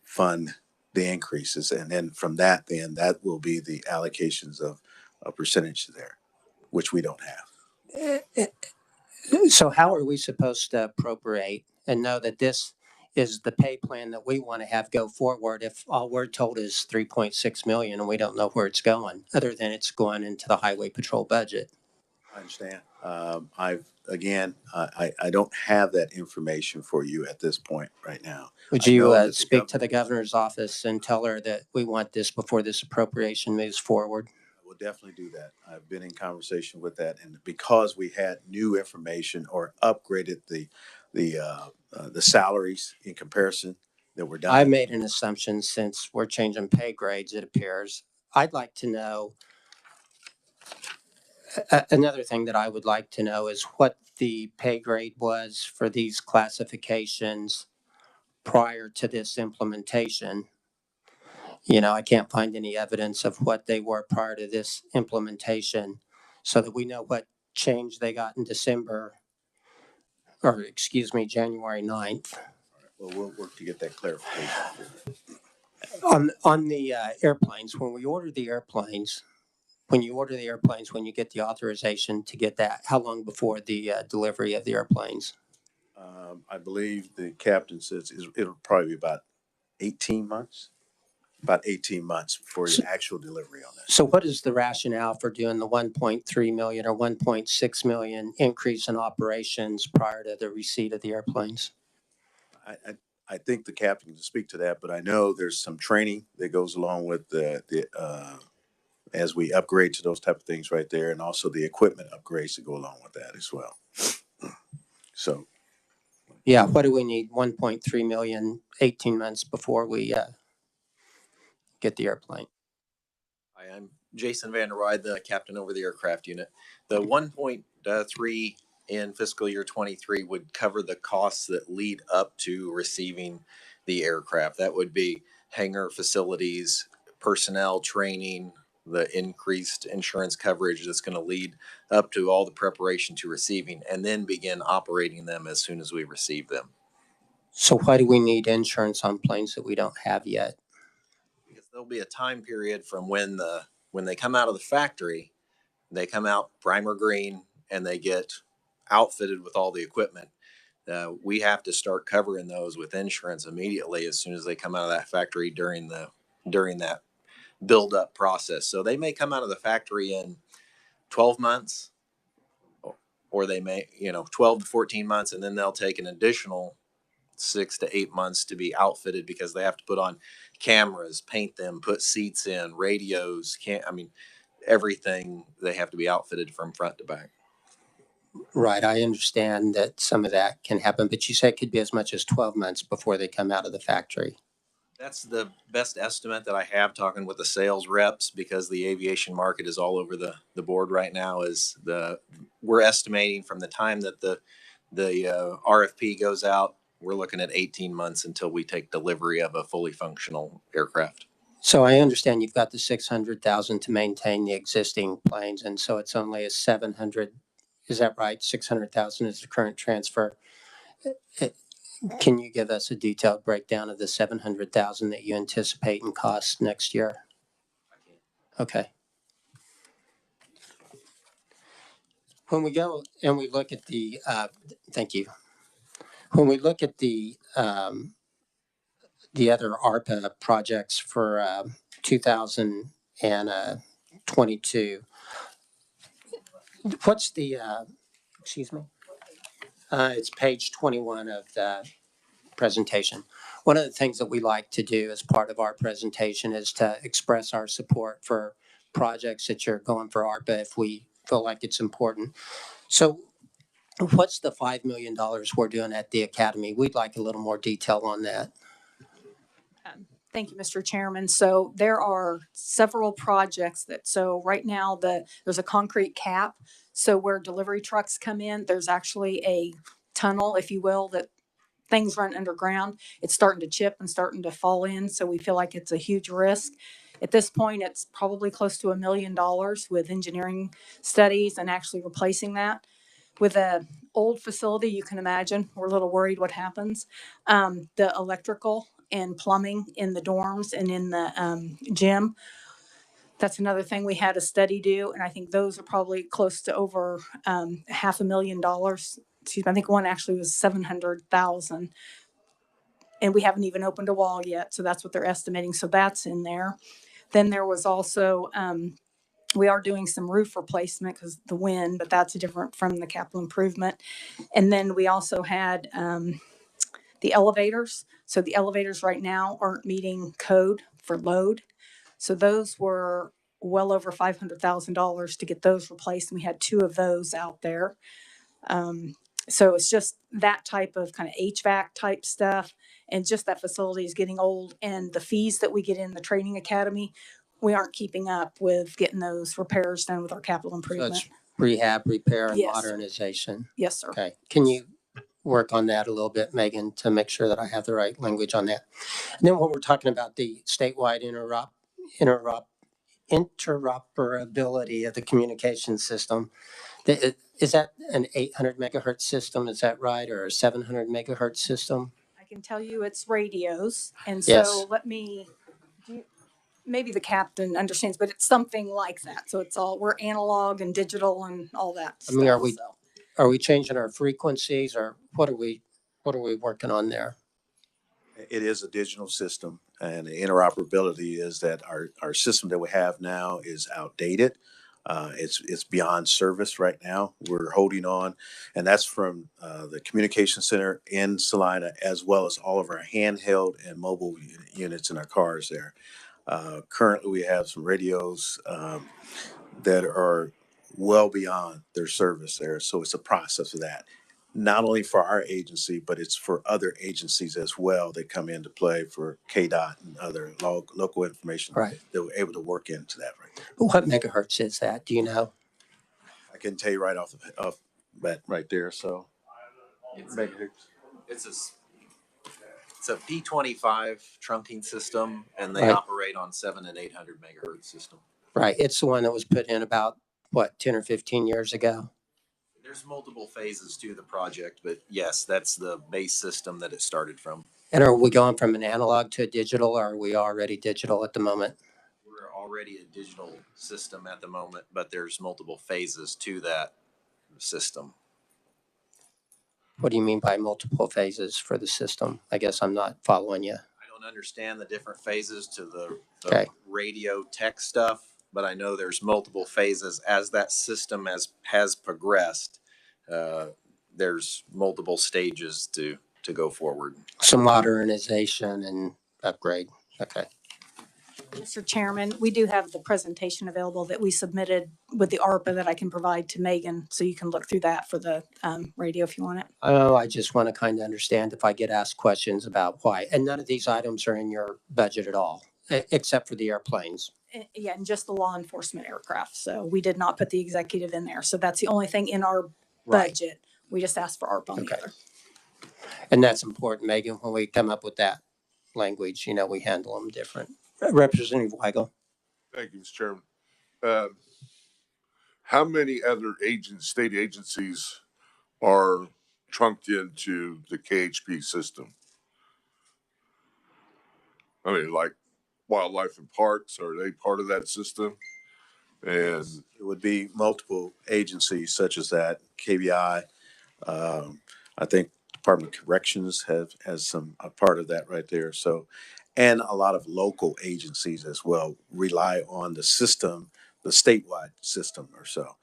fund the increases. And then from that, then that will be the allocations of a percentage there, which we don't have. So how are we supposed to appropriate and know that this is the pay plan that we want to have go forward if all we're told is 3.6 million and we don't know where it's going, other than it's going into the highway patrol budget? I understand. I don't have that information for you at this point right now. Would I know you that speak to the governor's office and tell her that we want this before this appropriation moves forward? I will definitely do that. I've been in conversation with that, and because we had new information or upgraded the salaries in comparison that were done. I made an assumption since we're changing pay grades, it appears. I'd like to know, another thing that I would like to know is what the pay grade was for these classifications prior to this implementation. You know, I can't find any evidence of what they were prior to this implementation so that we know what change they got in January 9th. Well, we'll work to get that clarification. On the airplanes, when you order the airplanes, when you get the authorization to get that, how long before the delivery of the airplanes? I believe the captain says it'll probably be about 18 months. About 18 months for the actual delivery on that. So what is the rationale for doing the 1.3 million or 1.6 million increase in operations prior to the receipt of the airplanes? I think the captain can speak to that, but I know there's some training that goes along with the as we upgrade to those type of things right there, and also the equipment upgrades that go along with that as well. So, yeah, what do we need 1.3 million 18 months before we get the airplane? Hi, I'm Jason Van der Ride, the captain over the aircraft unit. The 1.3 in fiscal year 23 would cover the costs that lead up to receiving the aircraft. That would be hangar facilities, personnel training, the increased insurance coverage that's going to lead up to all the preparation to receiving, and then begin operating them as soon as we receive them. So why do we need insurance on planes that we don't have yet? Because there'll be a time period from when they come out of the factory, they come out primer green and they get outfitted with all the equipment. We have to start covering those with insurance immediately as soon as they come out of that factory during that build up process. So they may come out of the factory in 12 months, or they may, 12 to 14 months, and then they'll take an additional 6 to 8 months to be outfitted because they have to put on cameras, paint them, put seats in, radios, everything. They have to be outfitted from front to back. Right, I understand that some of that can happen, but you say it could be as much as 12 months before they come out of the factory. That's the best estimate that I have, talking with the sales reps, because the aviation market is all over the board right now. We're estimating from the time that the RFP goes out, we're looking at 18 months until we take delivery of a fully functional aircraft. So I understand you've got the 600,000 to maintain the existing planes, and so it's only a 700. Is that right? 600,000 is the current transfer. Can you give us a detailed breakdown of the 700,000 that you anticipate in costs next year? Okay. When we go and we look at the, thank you. When we look at the other ARPA projects for 2022, what's the, excuse me? It's page 21 of the presentation. One of the things that we like to do as part of our presentation is to express our support for projects that you're going for ARPA if we feel like it's important. So what's the $5 million we're doing at the Academy? We'd like a little more detail on that. Thank you, Mr. Chairman. So there are several projects so right now there's a concrete cap. So where delivery trucks come in, there's actually a tunnel, if you will, that things run underground. It's starting to chip and starting to fall in. So we feel like it's a huge risk. At this point, it's probably close to $1 million with engineering studies and actually replacing that. With an old facility, you can imagine, we're a little worried what happens. The electrical and plumbing in the dorms and in the gym, that's another thing we had a study do. And I think those are probably close to over $500,000. Excuse me, I think one actually was 700,000. And we haven't even opened a wall yet. So that's what they're estimating. So that's in there. Then there was also, we are doing some roof replacement because the wind, but that's different from the capital improvement. And then we also had the elevators. So the elevators right now aren't meeting code for load. So those were well over $500,000 to get those replaced. And we had 2 of those out there. So it's just that type of kind of HVAC type stuff. And just that facility is getting old. And the fees that we get in the training academy, we aren't keeping up with getting those repairs done with our capital improvement. So it's rehab, repair, and Yes, modernization. Yes, sir. Okay. Can you work on that a little bit, Megan, to make sure that I have the right language on that? And then when we're talking about the statewide interoperability of the communication system, is that an 800 megahertz system? Is that right? Or a 700 megahertz system? I can tell you it's radios. And Yes. so maybe the captain understands, but it's something like that. So we're analog and digital and all that I mean, stuff. are we changing our frequencies, or what are we working on there? It is a digital system, and the interoperability is that our system that we have now is outdated. It's beyond service right now. We're holding on, and that's from the communication center in Salina, as well as all of our handheld and mobile units in our cars there. Currently, we have some radios that are well beyond their service there. So it's a process of that, not only for our agency, but it's for other agencies as well that come into play for KDOT and other local information. Right. That we're able to work into that right now. What megahertz is that? Do you know? I can tell you right off that right there. So It's a P25 trunking system, and they Right. operate on 700 and 800 megahertz system. Right. It's the one that was put in about, 10 or 15 years ago? There's multiple phases to the project, but yes, that's the base system that it started from. And are we going from an analog to a digital, or are we already digital at the moment? We're already a digital system at the moment, but there's multiple phases to that system. What do you mean by multiple phases for the system? I guess I'm not following you. I don't understand the different phases to the Okay. radio tech stuff, but I know there's multiple phases as that system has progressed. There's multiple stages to go forward. So modernization and upgrade. Okay. Mr. Chairman, we do have the presentation available that we submitted with the ARPA that I can provide to Megan, so you can look through that for the radio if you want it. Oh, I just want to kind of understand if I get asked questions about why. And none of these items are in your budget at all, except for the airplanes. Yeah, and just the law enforcement aircraft. So we did not put the executive in there. So that's the only thing in our Right. budget. We just asked for ARPA on the Okay. other. And that's important, Megan, when we come up with that language, we handle them different. Representative Weigel. Thank you, Mr. Chairman. How many other state agencies are trunked into the KHP system? I mean, like Wildlife and Parks, are they part of that system? And It would be multiple agencies such as that, KBI. I think Department of Corrections has a part of that right there. So, and a lot of local agencies as well rely on the system, the statewide system or so.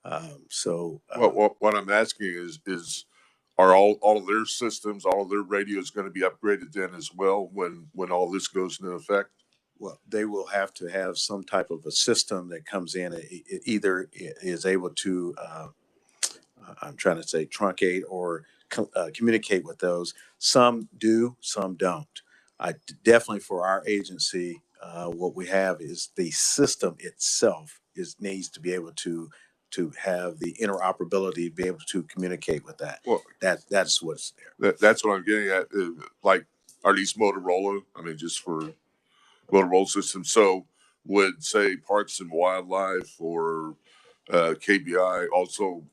what I'm asking is are all of their systems, all of their radios going to be upgraded then as well when all this goes into effect? Well, they will have to have some type of a system that comes in. It either is able to, I'm trying to say, truncate or communicate with those. Some do, some don't. Definitely for our agency, what we have is the system itself needs to be able to have the interoperability, be able to communicate with that. Well, That's what's there. that's what I'm getting at. Like, are these Motorola? I mean, just for Motorola systems. So would say Parks and Wildlife or KBI also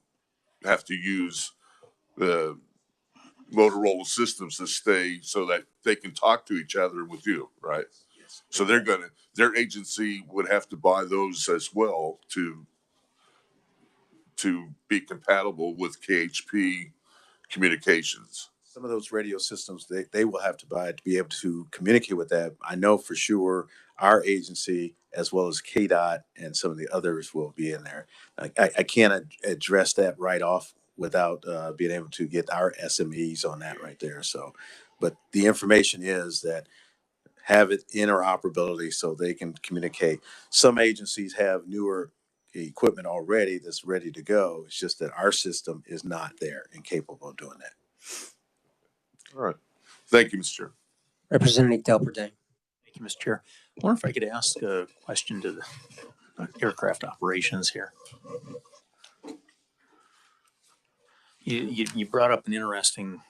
have to use the Motorola systems to stay so that they can talk to each other with you, right? Yes. So their agency would have to buy those as well to be compatible with KHP communications. Some of those radio systems, they will have to buy to be able to communicate with that. I know for sure our agency, as well as KDOT and some of the others, will be in there. I can't address that right off without being able to get our SMEs on that right there. So, but the information is that have it interoperability so they can communicate. Some agencies have newer equipment already that's ready to go. It's just that our system is not there and capable of doing that. All right. Thank you, Mr. Chair. Representative Delperdane. Thank you, Mr. Chair. I wonder if I could ask a question to the aircraft operations here. You brought up an interesting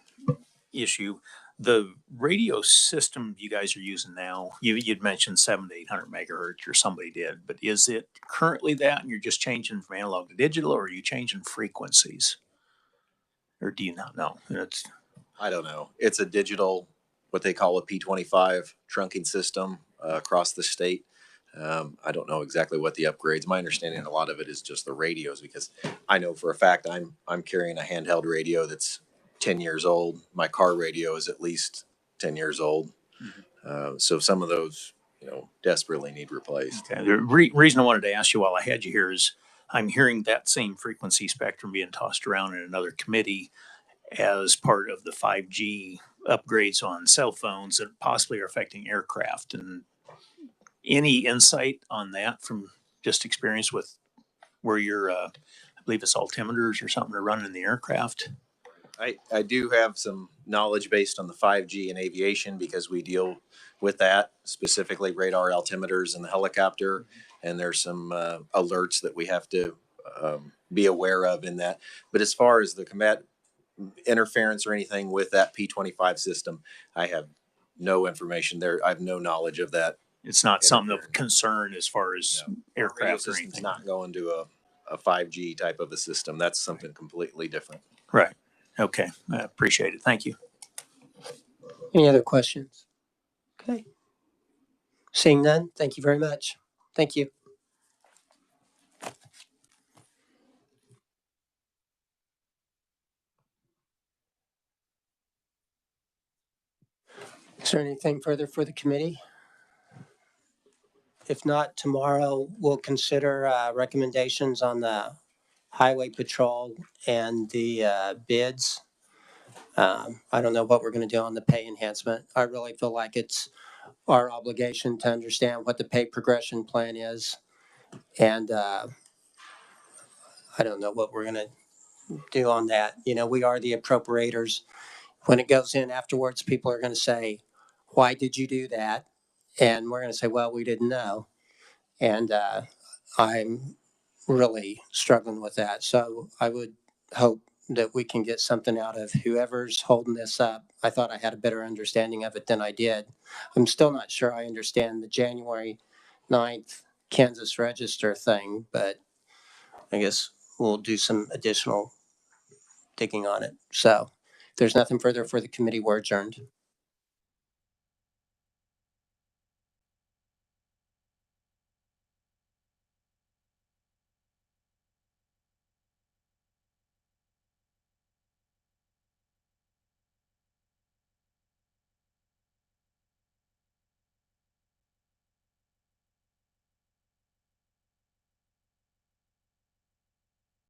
issue. The radio system you guys are using now, you'd mentioned 700 to 800 megahertz, or somebody did, but is it currently that and you're just changing from analog to digital, or are you changing frequencies? Or do you not know? I don't know. It's a digital, what they call a P25 trunking system across the state. I don't know exactly what the upgrades. My understanding, a lot of it is just the radios, because I know for a fact I'm carrying a handheld radio that's 10 years old. My car radio is at least 10 years old. So some of those, desperately need replaced. Okay. The reason I wanted to ask you while I had you here is I'm hearing that same frequency spectrum being tossed around in another committee as part of the 5G upgrades on cell phones that possibly are affecting aircraft. And any insight on that from just experience with where your, I believe it's altimeters or something are running in the aircraft? I do have some knowledge based on the 5G and aviation, because we deal with that, specifically radar altimeters in the helicopter. And there's some alerts that we have to be aware of in that. But as far as the combat interference or anything with that P25 system, I have no information there. I have no knowledge of that. It's not something of concern as far as Radio aircraft or system's anything. not going to a 5G type of a system. That's something completely different. Right. Okay. I appreciate it. Thank you. Any other questions? Okay. Seeing none, thank you very much. Thank you. Is there anything further for the committee? If not, tomorrow we'll consider recommendations on the highway patrol and the bids. I don't know what we're going to do on the pay enhancement. I really feel like it's our obligation to understand what the pay progression plan is. And I don't know what we're going to do on that. You know, we are the appropriators. When it goes in afterwards, people are going to say, why did you do that? And we're going to say, well, we didn't know. And I'm really struggling with that. So I would hope that we can get something out of whoever's holding this up. I thought I had a better understanding of it than I did. I'm still not sure I understand the January 9th Kansas Register thing, but I guess we'll do some additional digging on it. So if there's nothing further for the committee, we're adjourned.